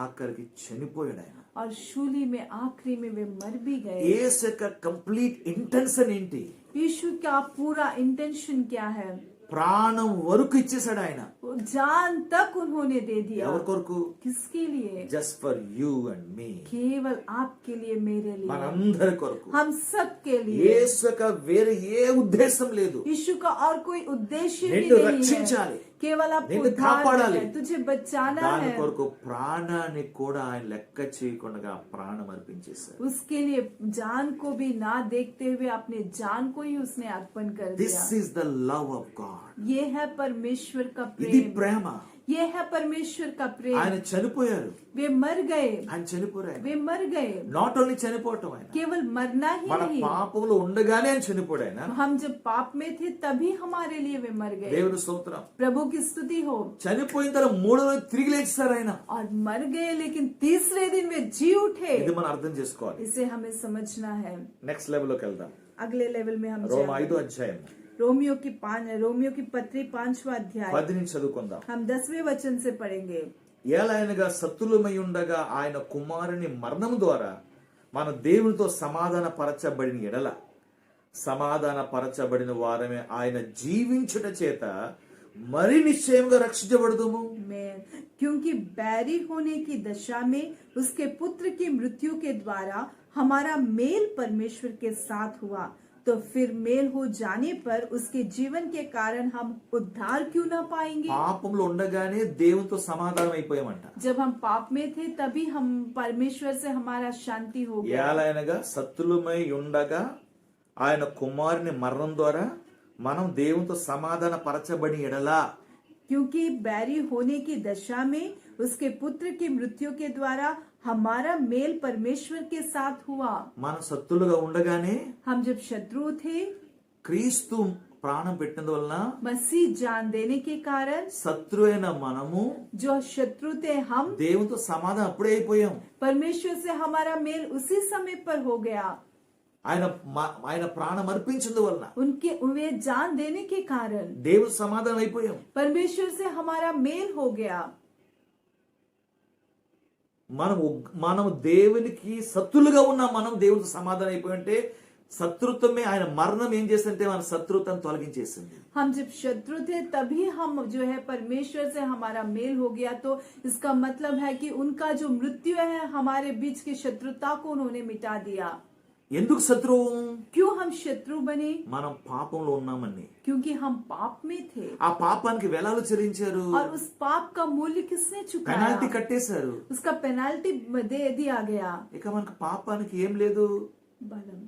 ఆఖరికి చనిపోయాడు. ఆయన और शूली में आखिरी में वे मर भी गए। యేసు యొక్క కంప్లీట్ ఇంటెన్షన్ ఏంటి? यीशु का पूरा इंटेंशन क्या है? ప్రాణం వరకు ఇచ్చేసాడు ఆయన. वो जान तक उन्होंने दे दिया। ఎవరి కొరకు? किसके लिए? జస్ట్ ఫర్ యూ అండ్ మీ. केवल आपके लिए, मेरे लिए, మనందరి కొరకు. हम सब के लिए। యేసు యొక్క వేరే ఏ ఉద్దేశం లేదు. यीशु का और कोई उद्देश्य भी నిన్ను नहीं రక్షించాలి, है, केवल आपको నిన్ను उद्धार కాపాడాలి. है, तुझे बचाना దాని है। కొరకు ప్రాణాన్ని కూడా ఆయన లెక్క చేయకుండా ప్రాణం అర్పించేశారు. उसके लिए जान को भी ना देखते हुए अपने जान को ही उसने अर्पण कर దిస్ दिया। Is the love of God. ये है परमेश्वर का ఇది प्रेम, ప్రేమ. ये है परमेश्वर का प्रेम। ఆయన చనిపోయారు, वे मर गए, ఆయన చనిపోయారు. वे मर गए। నాట్ ఓన్లీ చనిపోవటం, ఆయన केवल मरना ही మన नहीं, పాపంలో ఉండగానే ఆయన చనిపోయాడు. ఆయన हम जब पाप में थे तभी हमारे लिए वे मर गए। దేవుని స్తోత్రం. प्रभु की स्तुति हो। చనిపోయిన తర్వాత మూడో రోజు తిరిగి లేచారు ఆయన. और मर गए लेकिन तीसरे दिन वे जी उठे। ఇది మనం అర్థం చేసుకోవాలి. इसे हमें समझना है। నెక్స్ట్ లెవెల్ లోకి వెళ్దాం. अगले लेवल में हम రోమ जाएंगे। 5వ అధ్యాయం रोमियो की पत्री 5वां अध्याय 10 నుంచి చదువుకుందాం. हम 10वें वचन से पढ़ेंगे। ఏలైనగా సత్తులమై ఉండగా ఆయన కుమారుని మరణం ద్వారా మన దేవునితో సమాధాన పరచబడిన ఎడల సమాధాన పరచబడిన వారమే ఆయన జీవించుట చేత మరి నిశ్చయంగా రక్షించబడదుము. में क्योंकि बैरी होने की दशा में उसके पुत्र की मृत्यु के द्वारा हमारा मेल परमेश्वर के साथ हुआ, तो फिर मेल हो जाने पर उसके जीवन के कारण हम उद्धार क्यों ना पाएंगे? పాపంలో ఉండగానే దేవునితో సమాధానం అయిపోయామంట. जब हम पाप में थे तभी हम परमेश्वर से हमारा शांति हो गया। ఏలైనగా సత్తులమై ఉండగా ఆయన కుమారుని మరణం ద్వారా మనం దేవునితో సమాధాన పరచబడి ఎడలా क्योंकि बैरी होने की दशा में उसके पुत्र की मृत्यु के द्वारा हमारा मेल परमेश्वर के साथ हुआ। మన సత్తులుగా ఉండగానే हम जब शत्रु थे, క్రీస్తు ప్రాణం పెట్టినందువలన मसीह जान देने के कारण శత్రువైన మనము जो शत्रु थे हम, దేవునితో సమాధానం అప్పుడే అయిపోయాం. परमेश्वर से हमारा मेल उसी समय पर हो गया। ఆయన ప్రాణం అర్పించినందువలన उनके वे जान देने के कारण దేవుని సమాధానం అయిపోయాం. परमेश्वर से हमारा मेल हो गया। మనం దేవునికి శత్రులుగా ఉన్న మనం దేవునికి సమాధానం అయిపోయింటే శత్రుత్వమే ఆయన మరణం ఏం చేస్తుంటే మన శత్రుత్వం తొలగించేసింది. हम जब शत्रु थे तभी हम जो है परमेश्वर से हमारा मेल हो गया, तो इसका मतलब है कि उनका जो मृत्यु है हमारे बीच की शत्रुता को उन्होंने मिटा दिया। ఎందుకు శత్రువు? क्यों हम शत्रु बने? మనం పాపంలో ఉన్నామని. क्योंकि हम पाप में थे ఆ పాపానికి వేలాలు చెల్లించారు, और उस पाप का मूल्य किसने పెనాల్టీ चुकाया? కట్టేశారు. उसका पेनाल्टी दे दिया गया। ఇక మనకు పాపానికి ఏం లేదు, बलम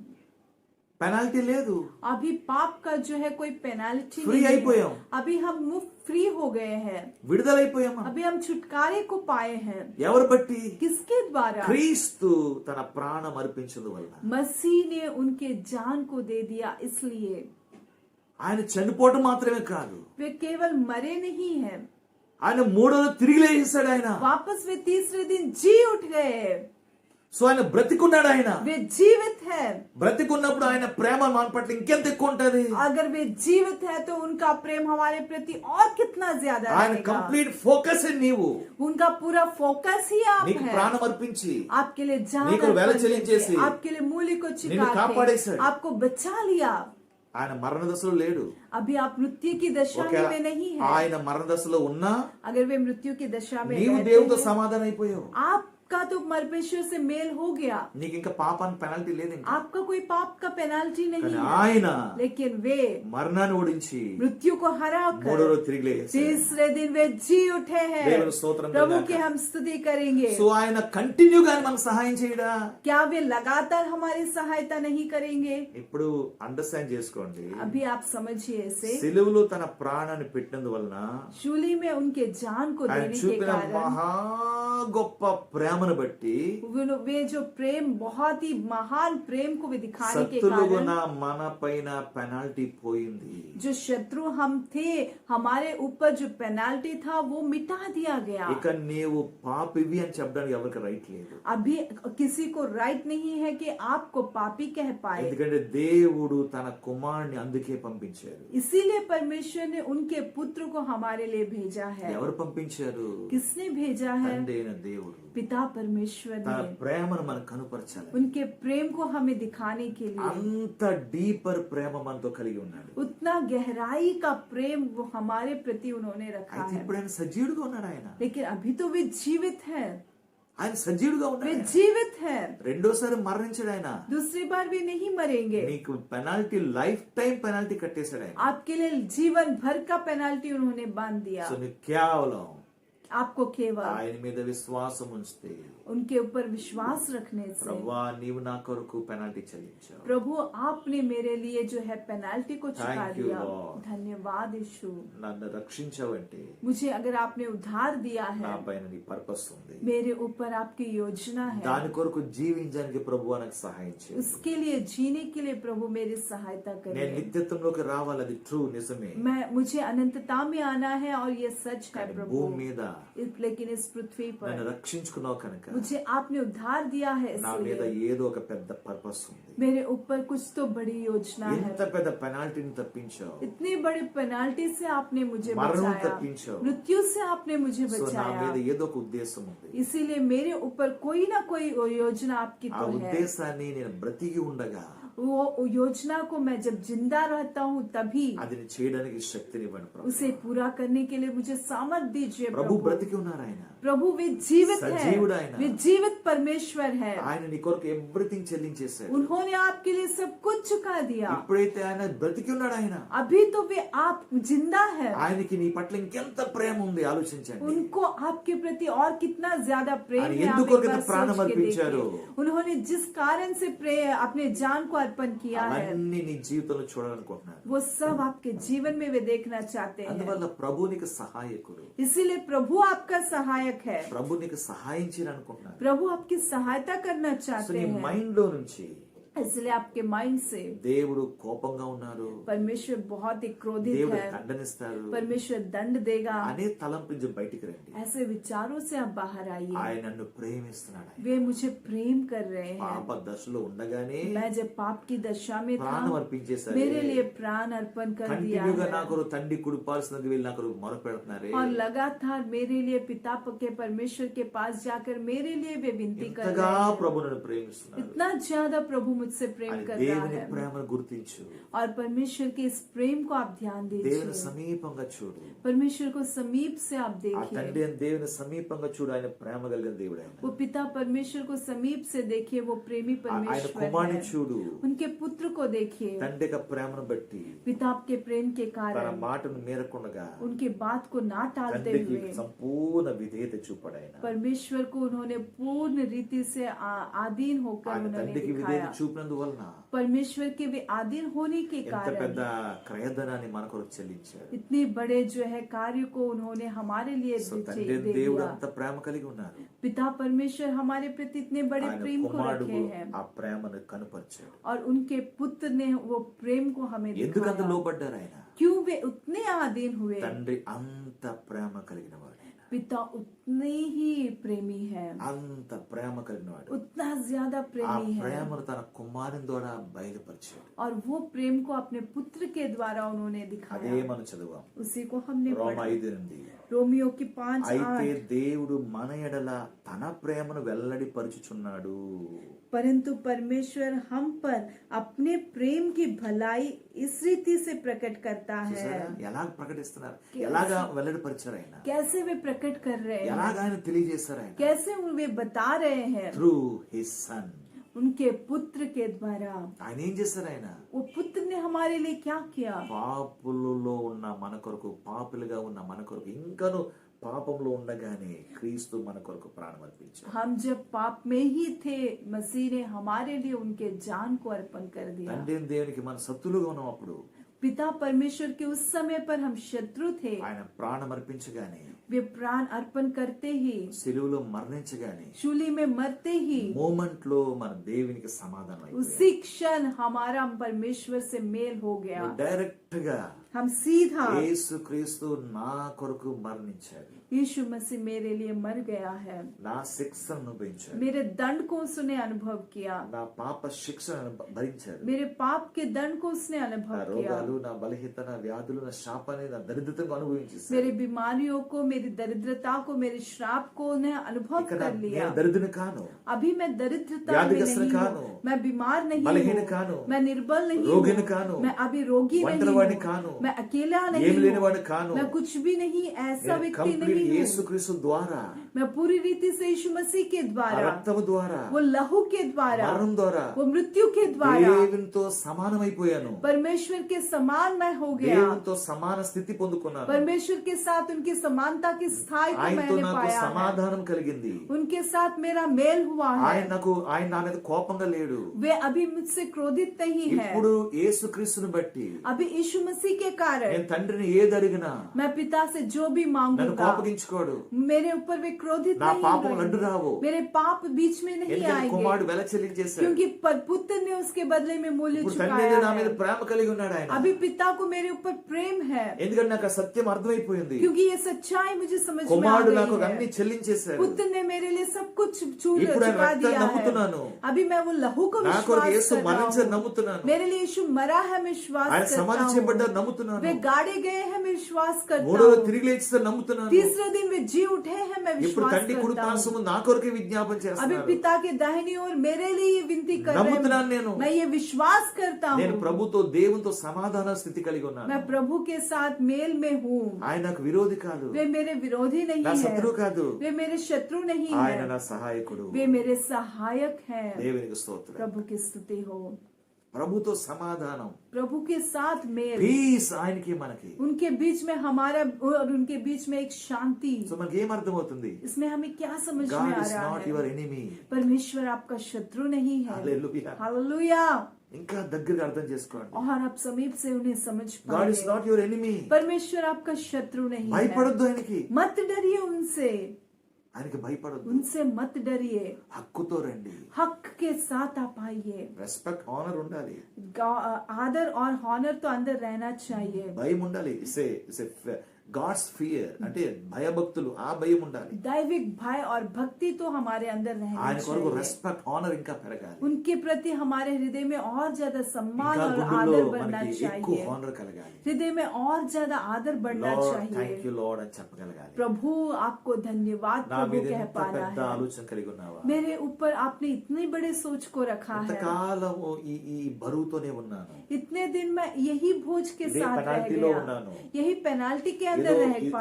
పెనాల్టీ లేదు. अभी पाप का जो है कोई पेनाल्टी फ्री नहीं అయిపోయాం. है। अभी हम मुफ्त फ्री हो गए हैं। విడుదలైపోయాం మనం. अभी हम छुटकारे को पाए हैं। ఎవరు బట్టి? किसके द्वारा? క్రీస్తు తన ప్రాణం అర్పించడం వల్ల. मसीह ने उनके जान को दे दिया। इसलिए ఆయన చనిపోవడం మాత్రమే కాదు, वे केवल मरे नहीं हैं, ఆయన మూడో రోజు తిరిగి లేచాడు. ఆయన वापस वे तीसरे दिन जी उठ गए। సో ఆయన బ్రతికున్నాడు. ఆయన वे जीवित है। బ్రతికున్నప్పుడు ఆయన ప్రేమ మన పట్ల ఇంకెంత ఎక్కువ ఉంటది. अगर वे जीवित है तो उनका प्रेम हमारे प्रति और कितना ज्यादा ఆయన रहेगा। కంప్లీట్ ఫోకస్ నీవు उनका पूरा फोकस ही आप నీకు है। ప్రాణం అర్పించి आपके लिए जान నీకు अर्पण वेला करके, చెల్లించేసి, आपके लिए मूल्य को నిన్ను चुका కాపాడేశాడు. के आपको बचा लिया। ఆయన మరణ దశలో లేడు. अभी आप मृत्यु की दशा ఒకవేళ में नहीं है। ఆయన మరణ దశలో ఉన్నా अगर वे मृत्यु की दशा में నీవు रहते దేవునితో हैं, సమాధానం అయిపోయావు. आपका तो परमेश्वर से मेल हो गया। నీకు ఇంకా పాపానికి పెనాల్టీ లేదు. ఇంకా आपका कोई पाप का पेनाल्टी नहीं కానీ है। ఆయన लेकिन वे మరణాన్ని ఓడించి मृत्यु को మూడో हराकर రోజు తిరిగి లేచాడు. तीसरे दिन वे जी उठे हैं। దేవుని స్తోత్రం प्रभु కలుగాక. की हम स्तुति करेंगे। సో ఆయన కంటిన్యూగా మనకు సహాయం చేయడా? क्या वे लगातार हमारी सहायता नहीं करेंगे? ఇప్పుడు అండర్స్టాండ్ చేసుకోండి. अभी आप समझिए इसे। సిలువలో తన ప్రాణాన్ని పెట్టినందువలన शूली में उनके जान को ఆయన देने के చూపిన कारण మహా గొప్ప ప్రేమను బట్టి वे जो प्रेम, बहुत ही महान प्रेम को वे दिखाने के శత్రువున कारण మన పైన పెనాల్టీ పోయింది. जो शत्रु हम थे, हमारे ऊपर जो पेनाल्टी था वो मिटा दिया गया। ఇక నీవు పాపివి అని చెప్పడానికి ఎవరికి రైట్ లేదు. अभी किसी को राइट नहीं है कि आपको पापी कह पाए। ఎందుకంటే దేవుడు తన కుమారుని అందుకే పంపించారు. इसीलिए परमेश्वर ने उनके पुत्र को हमारे लिए भेजा है। ఎవరు పంపించారు? किसने भेजा है? తండ్రి అయిన దేవుడు. पिता परमेश्वर తన ने ప్రేమను మనకు కనుపరచాలి. उनके प्रेम को हमें दिखाने के लिए అంత డీపర్ ప్రేమ మనతో కలిగి ఉన్నాడు. उतना गहराई का प्रेम वो हमारे प्रति उन्होंने रखा అయితే है। ఇప్పుడు ఆయన సజీవుడుగా ఉన్నాడు. ఆయన लेकिन अभी तो वे जीवित है, ఆయన సజీవుడుగా वे ఉన్నాడు. जीवित है, రెండోసారి మరణించాడు ఆయన. दूसरी बार भी नहीं मरेंगे। నీకు పెనాల్టీ, లైఫ్ టైం పెనాల్టీ కట్టేశాడు ఆయన. आपके लिए जीवन भर का पेनाल्टी उन्होंने बांध दिया। సో నీకు కేవలం आपको केवल ఆయన మీద విశ్వాసం ఉంచితే, उनके ऊपर विश्वास रखने से, ప్రభువా నీవు నా కొరకు పెనాల్టీ చెల్లించావు. प्रभु आपने मेरे लिए जो है पेनाल्टी को चुका Thank you, दिया। Lord. धन्यवाद यीशु, నన్ను రక్షించావంటే मुझे अगर आपने उद्धार दिया నా है, పైన నీ పర్పస్ ఉంది. मेरे ऊपर आपकी योजना है, దాని కొరకు జీవించడానికి ప్రభువా నాకు సహాయం చేయి. उसके लिए जीने के लिए प्रभु मेरी सहायता నేను करें। నిత్యత్వంలోకి రావాలి, అది ట్రూ, నిజమే. मुझे अनंतता में आना है और ये सच है కానీ प्रभु। భూమి మీద लेकिन इस पृथ्वी నన్ను पर రక్షించుకున్నావు కనుక मुझे आपने उद्धार दिया है, నా మీద इसलिए ఏదో ఒక పెద్ద పర్పస్ ఉంది. मेरे ऊपर कुछ तो बड़ी योजना है। ఎంత పెద్ద పెనాల్టీని తప్పించావు. इतनी बड़ी पेनाल्टी से आपने मुझे మరణం बचाया, తప్పించావు. मृत्यु से आपने मुझे సో నా बचाया, మీద ఏదో ఒక ఉద్దేశం ఉంది. इसीलिए मेरे ऊपर कोई ना कोई योजना आपकी ఆ तो है। ఉద్దేశాన్ని నేను బ్రతికి ఉండగా वो योजना को मैं जब जिंदा रहता हूँ तभी అది చేయడానికి శక్తినివ్వండి ప్రభు. उसे पूरा करने के लिए मुझे सामर्थ दीजिए ప్రభు प्रभु। బ్రతికి ఉన్నారు. ఆయన प्रभु वे जीवित सजीवुడు है, ఆయన. वे जीवित परमेश्वर है। ఆయన నీ కొరకు ఎవ్రీథింగ్ చెల్లించేశారు. उन्होंने आपके लिए सब कुछ चुका दिया। ఇప్పుడైతే ఆయన బ్రతికి ఉన్నాడు. ఆయన अभी तो वे आप जिंदा है, ఆయనకి నీ పట్ల ఇంకెంత ప్రేమ ఉంది ఆలోచించండి. उनको आपके प्रति और कितना ज्यादा प्रेम ఆయన है, आप ఎందుకు एक बार ప్రాణం सोच के అర్పించారు? देखिए। उन्होंने जिस कारण से अपने जान को अर्पण किया है, అవన్నీ నీ జీవితంలో చూడాలనుకుంటున్నారు. वो सब आपके जीवन में वे देखना चाहते हैं। అందువల్ల ప్రభు నీకు సహాయకుడు. इसीलिए प्रभु आपका सहायक है, ప్రభు నీకు సహాయం చేయాలనుకుంటున్నారు. प्रभु आपकी सहायता करना సో चाहते నీ हैं। మైండ్ లో నుంచి इसलिए आपके माइंड से దేవుడు కోపంగా ఉన్నారు, परमेश्वर बहुत ही क्रोधित దేవుడు है, దండనిస్తారు परमेश्वर दंड देगा, అనే తలంపు నుంచి బయటికి రండి. ऐसे विचारों से आप बाहर आइए। ఆయన నన్ను ప్రేమిస్తున్నాడు. ఆయన वे मुझे प्रेम कर रहे हैं। పాప దశలో ఉండగానే मैं जब पाप की दशा में था, ప్రాణం అర్పించేశారు. मेरे लिए प्राण अर्पण कर दिया కంటిన్యూగా है, నా కొరకు తండ్రి కుడిపాల్సినది వెళ్ళి నా కొరకు మొరపెడుతున్నారే. और लगातार मेरे लिए पिता के परमेश्वर के पास जाकर मेरे लिए वे विनती कर ఇంతగా रहे हैं। ప్రభు నన్ను ప్రేమిస్తున్నాడు. इतना ज्यादा प्रभु मुझसे प्रेम అని कर रहा దేవుని है, ప్రేమను గుర్తించు. और परमेश्वर के इस प्रेम को आप ध्यान దేవుని दीजिए। సమీపంగా చూడు. परमेश्वर को समीप से आप ఆ देखिए। తండ్రి అయిన దేవుని సమీపంగా చూడు. ఆయన ప్రేమ కలిగిన దేవుడు. ఆయన वो पिता परमेश्वर को समीप से देखिए, वो प्रेमी ఆయన परमेश्वर కుమారుని है। చూడు. उनके पुत्र को देखिए, తండ్రి యొక్క ప్రేమను బట్టి पिता के प्रेम के తన कारण మాటను మేరకుండగా उनके बात को ना टालते తండ్రికి हुए సంపూర్ణ విధేయత చూపాడు. ఆయన परमेश्वर को उन्होंने पूर्ण रीति से आधीन होकर ఆయన उन्होंने తండ్రికి दिखाया। విధేయత చూపినందువలన परमेश्वर के वे आधीन होने के ఎంత कारण పెద్ద క్రయధనాన్ని మన కొరకు చెల్లించాడు. इतने बड़े जो है कार्य को उन्होंने हमारे लिए సో दे తండ్రి అయిన दे దేవుడు दिया। అంత ప్రేమ కలిగి ఉన్నారు. पिता परमेश्वर हमारे प्रति इतने बड़े ఆయన प्रेम को కుమారుడు रखे हैं, ఆ ప్రేమను కనుపరిచాడు. और उनके पुत्र ने वो प्रेम को हमें ఎందుకంత दिखाया। లోబడ్డారు ఆయన? क्यों वे उतने आधीन हुए? తండ్రి అంత ప్రేమ కలిగిన వాడు. ఆయన पिता उतने ही प्रेमी है, అంత ప్రేమ కలిగిన వాడు. उतना ज्यादा ఆ प्रेमी है, ప్రేమను తన కుమారుని ద్వారా బయలుపరిచాడు. और वो प्रेम को अपने पुत्र के द्वारा उन्होंने అదే दिखाया। మనం చదువాం. उसी को हमने రోమ पढ़ा। 5:8. रोमियो की 5:8। అయితే దేవుడు మన ఎడల తన ప్రేమను వెల్లడిపరుచుచున్నాడు. परंतु परमेश्वर हम पर अपने प्रेम की भलाई इस रीति से प्रकट करता है। చూసారా? ఎలా ప్రకటిస్తున్నారు, ఎలాగా వెల్లడిపరిచారు ఆయన, कैसे वे प्रकट कर रहे हैं, ఎలాగా ఆయన తెలియజేశారు ఆయన? कैसे वे बता रहे हैं? Through his son. उनके पुत्र के द्वारा। ఆయన ఏం చేశారు? ఆయన वो पुत्र ने हमारे लिए क्या किया? పాపులలో ఉన్న మన కొరకు, పాపులుగా ఉన్న మన కొరకు, ఇంకను పాపంలో ఉండగానే క్రీస్తు మన కొరకు ప్రాణం అర్పించాడు. हम जब पाप में ही थे, मसीह ने हमारे लिए उनके जान को अर्पण कर दिया। తండ్రి అయిన దేవునికి మన శత్రులుగా ఉన్నాం. అప్పుడు पिता परमेश्वर के उस समय पर हम शत्रु थे, ఆయన ప్రాణం అర్పించగానే, वे प्राण अर्पण करते ही, సిలువలో మరణించగానే, शूली में मरते ही, మూమెంట్ లో మన దేవునికి సమాధానం అయిపోయాడు. उसी क्षण हमारा परमेश्वर से मेल हो गया। డైరెక్ట్ గా हम सीधा యేసుక్రీస్తు నా కొరకు మరణించాడు, यीशु मसीह मेरे लिए मर गया है, నా శిక్షను అనుభవించాడు, मेरे दंड को उसने अनुभव किया, నా పాప శిక్షను భరించాడు, मेरे पाप के दंड को उसने నా अनुभव किया, రోగాలు, నా బలహీనత, నా వ్యాధులు, నా శాపాన్ని, నా దరిద్రతను అనుభవించేశాడు. मेरी बीमारियों को, मेरी दरिद्रता को, मेरे श्राप को उन्हें अनुभव ఇక్కడ कर लिया। నేను దరిద్రుని కాను, अभी मैं दरिद्रता में व्याधिग्रस्त नहीं कानो, हूँ, मैं बीमार नहीं बलहीन हूँ, कानो, मैं निर्बल नहीं रोगिन हूँ, कानो, मैं अभी रोगी नहीं ఒంటరివాడిని हूँ, కాను, मैं अकेला नहीं ఏమి లేనివాడిని हूँ, కాను, मैं कुछ भी नहीं ऐसा నేను व्यक्ति కంప్లీట్ नहीं हूँ। యేసుక్రీస్తు ద్వారా, मैं पूरी रीति से यीशु मसीह के ఆ द्वारा, రక్తము ద్వారా, वो लहू के द्वारा, మరణం ద్వారా वो मृत्यु के द्वारा దేవునితో సమానమైపోయాను, परमेश्वर के समान मैं हो गया, దేవునితో సమాన స్థితి పొందుకున్నాను, परमेश्वर के साथ उनकी समानता की स्थाई को ఆయనతో मैंने నాకు पाया है, సమాధానం కలిగింది, उनके साथ मेरा मेल हुआ ఆయన है, ఆయన నా మీద కోపంగా లేడు. वे अभी मुझसे क्रोधित नहीं है, ఇప్పుడు యేసుక్రీస్తుని బట్టి अभी यीशु मसीह के कारण నేను తండ్రిని ఏది అడిగినా मैं पिता से जो भी నన్ను मांगूंगा కోపగించుకోడు, मेरे ऊपर वे क्रोधित నా नहीं పాపములు అడ్డు होंगे, రావు, मेरे पाप बीच में नहीं ఎందుకంటే आएंगे, కుమారుడు వెల చెల్లించేశాడు. क्योंकि पुत्र ने उसके बदले में मूल्य ఇప్పుడు తండ్రి चुकाया నా మీద है। ప్రేమ కలిగి ఉన్నాడు ఆయన, अभी पिता को मेरे ऊपर प्रेम है, ఎందుకంటే నాకు ఆ సత్యం అర్థమైపోయింది. क्योंकि ये सच्चाई मुझे समझ में आ కుమారుడు నాకు गई అన్ని है। చెల్లించేశాడు. पुत्र ने मेरे लिए सब कुछ ఇప్పుడు ఆయన चुका రక్తాన్ని दिया నమ్ముతున్నాను, है। अभी मैं वो लहू को నా కొరకు विश्वास యేసు कर रहा మరణించాడు हूँ, నమ్ముతున్నాను, मेरे लिए यीशु मरा है मैं विश्वास ఆయన करता సమాధి हूँ, చేయబడ్డారు నమ్ముతున్నాను, वे गाड़े गए हैं मैं विश्वास करता మూడో రోజు हूँ, తిరిగి లేచితే నమ్ముతున్నాను. तीसरे दिन वे जी उठे हैं मैं ఇప్పుడు विश्वास తండ్రి కుడి करता हूँ। పార్శ్వము నా కొరకే విజ్ఞాపన अभी చేస్తున్నారు. पिता के दाहिनी ओर मेरे लिए ये विनती कर रहे నమ్ముతున్నాను నేను, हैं, मैं ये विश्वास करता నేను हूँ, ప్రభుతో దేవునితో సమాధాన స్థితి కలిగి ఉన్నాను. मैं प्रभु के साथ मेल में हूँ, ఆయన నాకు విరోధి కాదు, वे मेरे विरोधी नहीं నా है, శత్రువు కాదు, वे मेरे शत्रु नहीं ఆయన है, నా సహాయకుడు. वे मेरे सहायक हैं। దేవునికి స్తోత్రం. प्रभु की स्तुति हो। ప్రభుతో సమాధానం, प्रभु के साथ मेल, పీస్ ఆయనకి మనకి. उनके बीच में हमारा और उनके बीच में एक शांति। సో మనకి ఏం అర్థమవుతుంది? इसमें हमें क्या समझ में గాడ్ आ ఇస్ रहा నాట్ है? Your enemy. परमेश्वर आपका शत्रु नहीं है। హల్లెలూయా. हालेलुया। ఇంకా దగ్గరగా అర్థం చేసుకోండి. और आप समीप से उन्हें समझ గాడ్ ఇస్ पाएंगे। Not your enemy. परमेश्वर आपका शत्रु नहीं है। భయపడొద్దు ఆయనకి, मत डरिए उनसे, ఆయనకి భయపడొద్దు. उनसे मत डरिए, హక్కుతో రండి. हक के साथ आप आइए। రెస్పెక్ట్ ఆనర్ ఉండాలి, आदर और हॉनर तो अंदर रहना चाहिए। భయం ఉండాలి. ఇట్స్ గాడ్స్ ఫియర్, అంటే భయభక్తులు, ఆ భయం ఉండాలి. दैविक भय और भक्ति तो हमारे अंदर रहना ఆయన కొరకు चाहिए। రెస్పెక్ట్ ఆనర్ ఇంకా పెరగాలి. उनके प्रति हमारे हृदय में और ज्यादा सम्मान ఇంకా और గుండెల్లో आदर बढ़ना మనకి ఎక్కువ चाहिए। ఆనర్ కలగాలి. हृदय में और ज्यादा आदर बढ़ना లార్డ్ चाहिए। థ్యాంక్ యూ లార్డ్ అని చెప్పగలగాలి. प्रभु आपको धन्यवाद నా प्रभु మీద कह ఎంత पाना పెద్ద है। ఆలోచన కలిగి ఉన్నావా? मेरे ऊपर आपने इतने बड़े सोच को रखा है। ఎంతకాలము ఈ బరువుతోనే ఉన్నాను, इतने दिन मैं यही बोझ के ఇదే साथ रह పెనాల్టీలో गया, ఉన్నాను, यही पेनाल्टी के अंदर ఏదో रह ఇంకా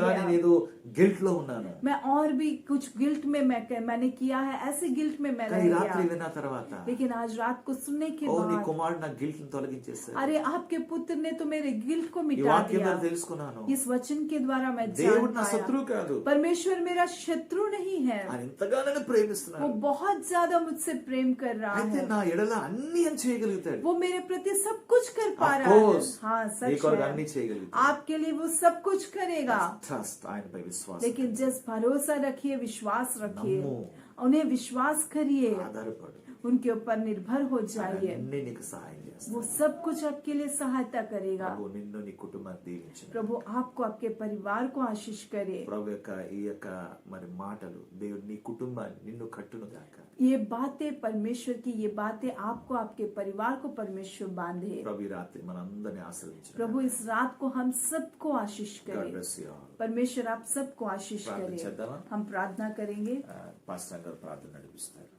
నేను गया। ఏదో గిల్ట్ లో ఉన్నాను. मैं और भी कुछ गिल्ट में मैंने किया है, ऐसे गिल्ट में मैं కానీ रह రాత్రి गया। విన్న తర్వాత लेकिन आज रात को सुनने के ఓ నీ बाद, కుమారుడు నా గిల్ట్ ని తొలగించేశాడు. अरे आपके पुत्र ने तो मेरे गिल्ट को ఈ मिटा వాక్యం दिया। ద్వారా తెలుసుకున్నాను, इस वचन के द्वारा मैं जान దేవుడు నా पाया, శత్రువు కాదు, परमेश्वर मेरा शत्रु नहीं है, ఆయన ఇంతగా నన్ను वो ప్రేమిస్తున్నాడు. बहुत ज्यादा मुझसे प्रेम कर रहा అయితే है, నా ఎడల అన్ని అని చేయగలుగుతాడు. वो मेरे प्रति सब कुछ कर पा Of रहा है। course, हाँ నీ सच కొరకు है, అన్ని చేయగలుగుతాడు. आपके लिए वो सब कुछ करेगा। ట్రస్ట్ ఆయనపై విశ్వాసం, लेकिन जिस भरोसा रखिए, विश्वास रखिए, नमो। उन्हें विश्वास करिए, ఆధారపడు, उनके ऊपर निर्भर हो जाइए, అన్ని నీకు సహాయం చేస్తాడు. वो सब कुछ आपके लिए सहायता करेगा। ప్రభు నిన్ను నీ కుటుంబాన్ని దీవించు. प्रभु आपको आपके परिवार को आशीष करे। ప్రభు యొక్క ఈ యొక్క మరి మాటలు దేవుడు నీ కుటుంబాన్ని నిన్ను కట్టును గాక. ये बातें परमेश्वर की, ये बातें आपको आपके परिवार को परमेश्वर बांधे। ప్రభు ఈ రాత్రి మనందరినీ ఆశీర్వదించు. प्रभु इस रात को हम सबको आशीष God करे। bless you all. परमेश्वर आप सबको आशीष प्रार्थना करे। చేద్దామా? हम प्रार्थना करेंगे। పాస్టర్ గారు ప్రార్థన నడిపిస్తారు.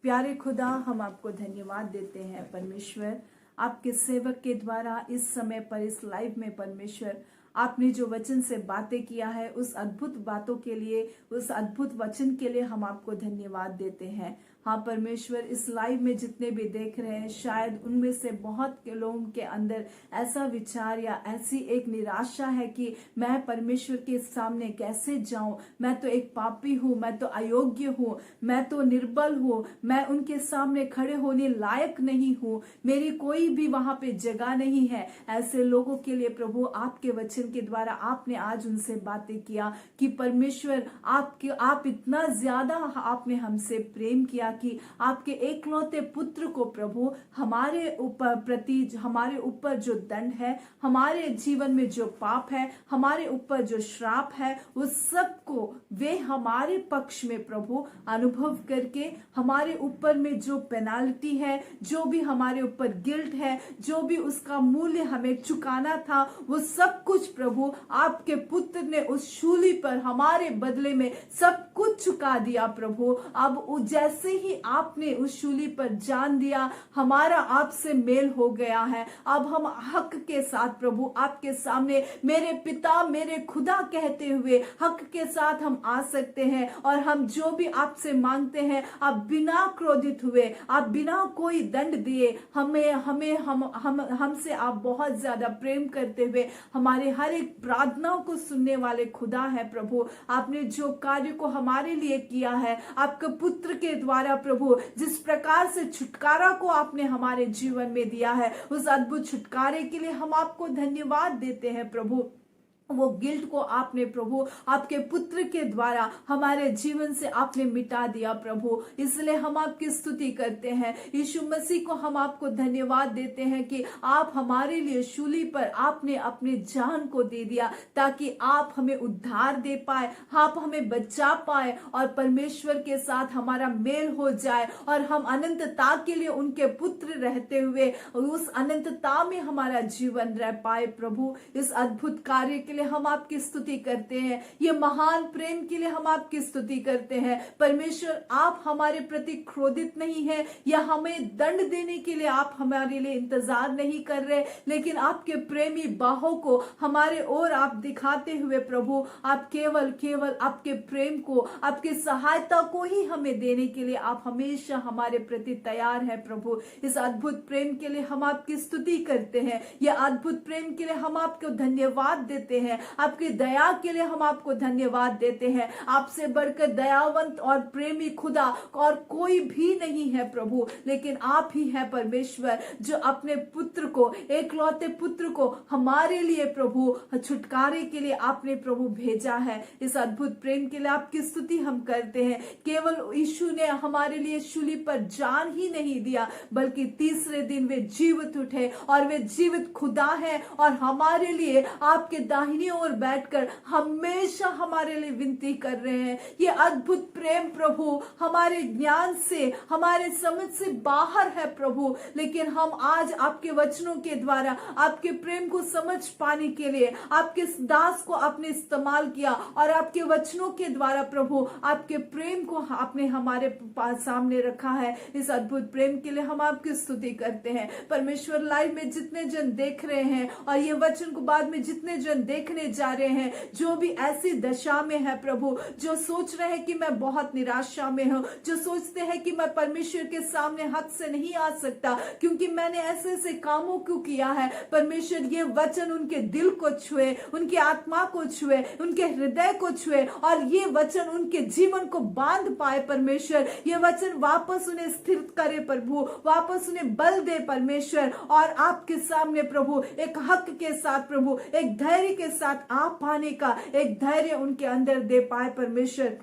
प्यारे खुदा, हम आपको धन्यवाद देते हैं परमेश्वर, आपके सेवक के द्वारा इस समय पर इस लाइव में परमेश्वर आपने जो वचन से बातें किया है, उस अद्भुत बातों के लिए, उस अद्भुत वचन के लिए हम आपको धन्यवाद देते हैं। हाँ परमेश्वर, इस लाइव में जितने भी देख रहे हैं, शायद उनमें से बहुत के लोगों के अंदर ऐसा विचार या ऐसी एक निराशा है कि मैं परमेश्वर के सामने कैसे जाऊं, मैं तो एक पापी हूँ, मैं तो अयोग्य हूँ, मैं तो निर्बल हूँ, मैं उनके सामने खड़े होने लायक नहीं हूँ, मेरी कोई भी वहां पे जगह नहीं है। ऐसे लोगों के लिए प्रभु आपके वचन के द्वारा आपने आज उनसे बातें किया कि परमेश्वर आप इतना ज्यादा आपने हमसे प्रेम किया ताकि आपके एकलौते पुत्र को प्रभु हमारे ऊपर प्रति हमारे ऊपर जो दंड है, हमारे जीवन में जो पाप है, हमारे ऊपर जो श्राप है, उस सब को वे हमारे पक्ष में प्रभु अनुभव करके हमारे ऊपर में जो पेनाल्टी है, जो भी हमारे ऊपर गिल्ट है, जो भी उसका मूल्य हमें चुकाना था, वो सब कुछ प्रभु आपके पुत्र ने उस शूली पर हमारे बदले में सब कुछ चुका दिया प्रभु। अब जैसे ही आपने उस शूली पर जान दिया, हमारा आपसे मेल हो गया है। अब हम हक के साथ प्रभु आपके सामने मेरे पिता मेरे खुदा कहते हुए हक के साथ हम आ सकते हैं, और हम जो भी आपसे मांगते हैं आप बिना क्रोधित हुए, आप बिना कोई दंड दिए हमसे आप बहुत ज्यादा प्रेम करते हुए हमारे हर एक प्रार्थनाओं को सुनने वाले खुदा है प्रभु। आपने जो कार्य को हमारे लिए किया है आपके पुत्र के द्वारा प्रभु, जिस प्रकार से छुटकारा को आपने हमारे जीवन में दिया है, उस अद्भुत छुटकारे के लिए हम आपको धन्यवाद देते हैं प्रभु। वो गिल्ट को आपने प्रभु आपके पुत्र के द्वारा हमारे जीवन से आपने मिटा दिया प्रभु, इसलिए हम आपकी स्तुति करते हैं। यीशु मसीह को हम आपको धन्यवाद देते हैं कि आप हमारे लिए शूली पर आपने अपने जान को दे दिया ताकि आप हमें उद्धार दे पाए, आप हमें बचा पाए और परमेश्वर के साथ हमारा मेल हो जाए, और हम अनंतता के लिए उनके पुत्र रहते हुए उस अनंतता में हमारा जीवन रह पाए प्रभु। इस अद्भुत कार्य के लिए हम आपकी स्तुति करते हैं, ये महान प्रेम के लिए हम आपकी स्तुति करते हैं। परमेश्वर आप हमारे प्रति क्रोधित नहीं है या हमें दंड देने के लिए आप हमारे लिए इंतजार नहीं कर रहे, लेकिन आपके प्रेमी बाहों को हमारे ओर आप दिखाते हुए प्रभु आप केवल आपके प्रेम को, आपकी सहायता को ही हमें देने के लिए आप हमेशा हमारे प्रति तैयार है प्रभु। इस अद्भुत प्रेम के लिए हम आपकी स्तुति करते हैं, यह अद्भुत प्रेम के लिए हम आपको धन्यवाद देते हैं, आपकी दया के लिए हम आपको धन्यवाद देते हैं। आपसे बढ़कर दयावंत और प्रेमी खुदा और कोई भी नहीं है प्रभु, लेकिन आप ही है परमेश्वर, जो अपने पुत्र को, एकलौते पुत्र को हमारे लिए प्रभु छुटकारे के लिए आपने प्रभु भेजा है। इस अद्भुत प्रेम के लिए आपकी स्तुति हम करते हैं। केवल यीशु ने हमारे लिए शूली पर जान ही नहीं दिया, बल्कि तीसरे दिन वे जीवित उठे, और वे जीवित खुदा है और हमारे लिए आपके दाहिनी ओर बैठकर हमेशा हमारे लिए विनती कर रहे हैं। ये अद्भुत प्रेम प्रभु हमारे ज्ञान से, हमारे समझ से बाहर है प्रभु, लेकिन हम आज आपके वचनों के द्वारा आपके प्रेम को समझ पाने के लिए आपके दास को आपने इस्तेमाल किया, और आपके वचनों के द्वारा प्रभु आपके प्रेम को आपने हमारे सामने रखा है। इस अद्भुत प्रेम के लिए हम आपकी स्तुति करते हैं। परमेश्वर लाइव में जितने जन देख रहे हैं और ये वचन को बाद में जितने जन देखने जा रहे हैं, जो भी ऐसी दशा में है प्रभु, जो सोच रहे हैं कि मैं बहुत निराशा में हूं, जो सोचते हैं कि मैं परमेश्वर के सामने हद से नहीं आ सकता क्योंकि मैंने ऐसे ऐसे कामों को किया है, परमेश्वर ये वचन उनके दिल को छुए, उनकी आत्मा को छुए, उनके हृदय को छुए, और ये वचन उनके जीवन को बांध पाए परमेश्वर। ये वचन वापस उन्हें स्थिर करे प्रभु, वापस उन्हें बल दे परमेश्वर, और आपके सामने प्रभु एक हक के साथ प्रभु, एक धैर्य के साथ आप पाने का एक धैर्य उनके अंदर दे पाए परमेश्वर।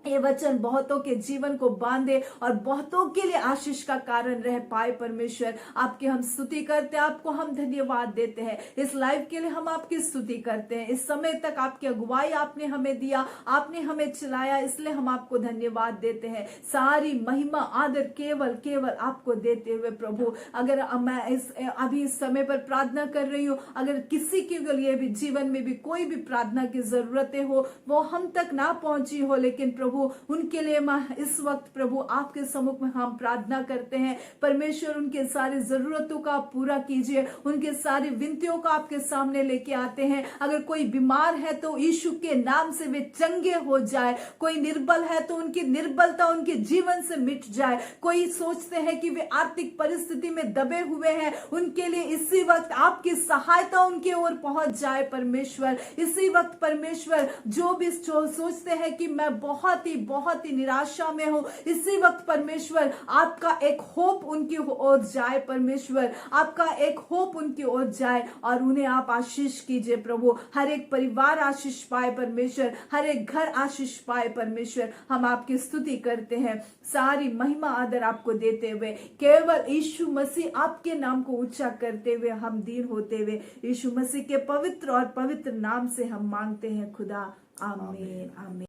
ये वचन बहुतों के जीवन को बांधे और बहुतों के लिए आशीष का कारण रह पाए परमेश्वर। आपकी हम स्तुति करते हैं, आपको हम धन्यवाद देते हैं। इस लाइव के लिए हम आपकी स्तुति करते हैं। इस समय तक आपकी अगुवाई आपने हमें दिया, आपने हमें चलाया, इसलिए हम आपको धन्यवाद देते हैं। सारी महिमा आदर केवल आपको देते हुए प्रभु, अगर मैं अभी इस समय पर प्रार्थना कर रही हूँ, अगर किसी के लिए भी जीवन में भी कोई भी प्रार्थना की जरूरतें हो, वो हम तक ना पहुंची हो, लेकिन प्रभु उनके लिए मैं इस वक्त प्रभु आपके सम्मुख में हम प्रार्थना करते हैं। परमेश्वर उनके सारी जरूरतों का आप पूरा कीजिए, उनके सारी विनतियों को आपके सामने लेके आते हैं। अगर कोई बीमार है तो यीशु के नाम से वे चंगे हो जाए, कोई निर्बल है तो उनकी निर्बलता उनके जीवन से मिट जाए, कोई सोचते हैं कि वे आर्थिक परिस्थिति में दबे हुए हैं, उनके लिए इसी वक्त आपकी सहायता उनके ओर पहुंच जाए परमेश्वर। इसी वक्त परमेश्वर जो भी सोचते हैं कि मैं बहुत बहुत ही निराशा में हो, इसी वक्त परमेश्वर आपका एक होप उनकी ओर जाए, परमेश्वर आपका एक होप उनकी ओर जाए और उन्हें आप आशीष कीजिए प्रभु। हर एक परिवार आशीष पाए परमेश्वर, हर एक घर आशीष पाए परमेश्वर। हम आपकी स्तुति करते हैं, सारी महिमा आदर आपको देते हुए, केवल यीशु मसीह आपके नाम को ऊंचा करते हुए, हम दीन होते हुए यीशु मसीह के पवित्र और पवित्र नाम से हम मांगते हैं खुदा। आमीन आमीन।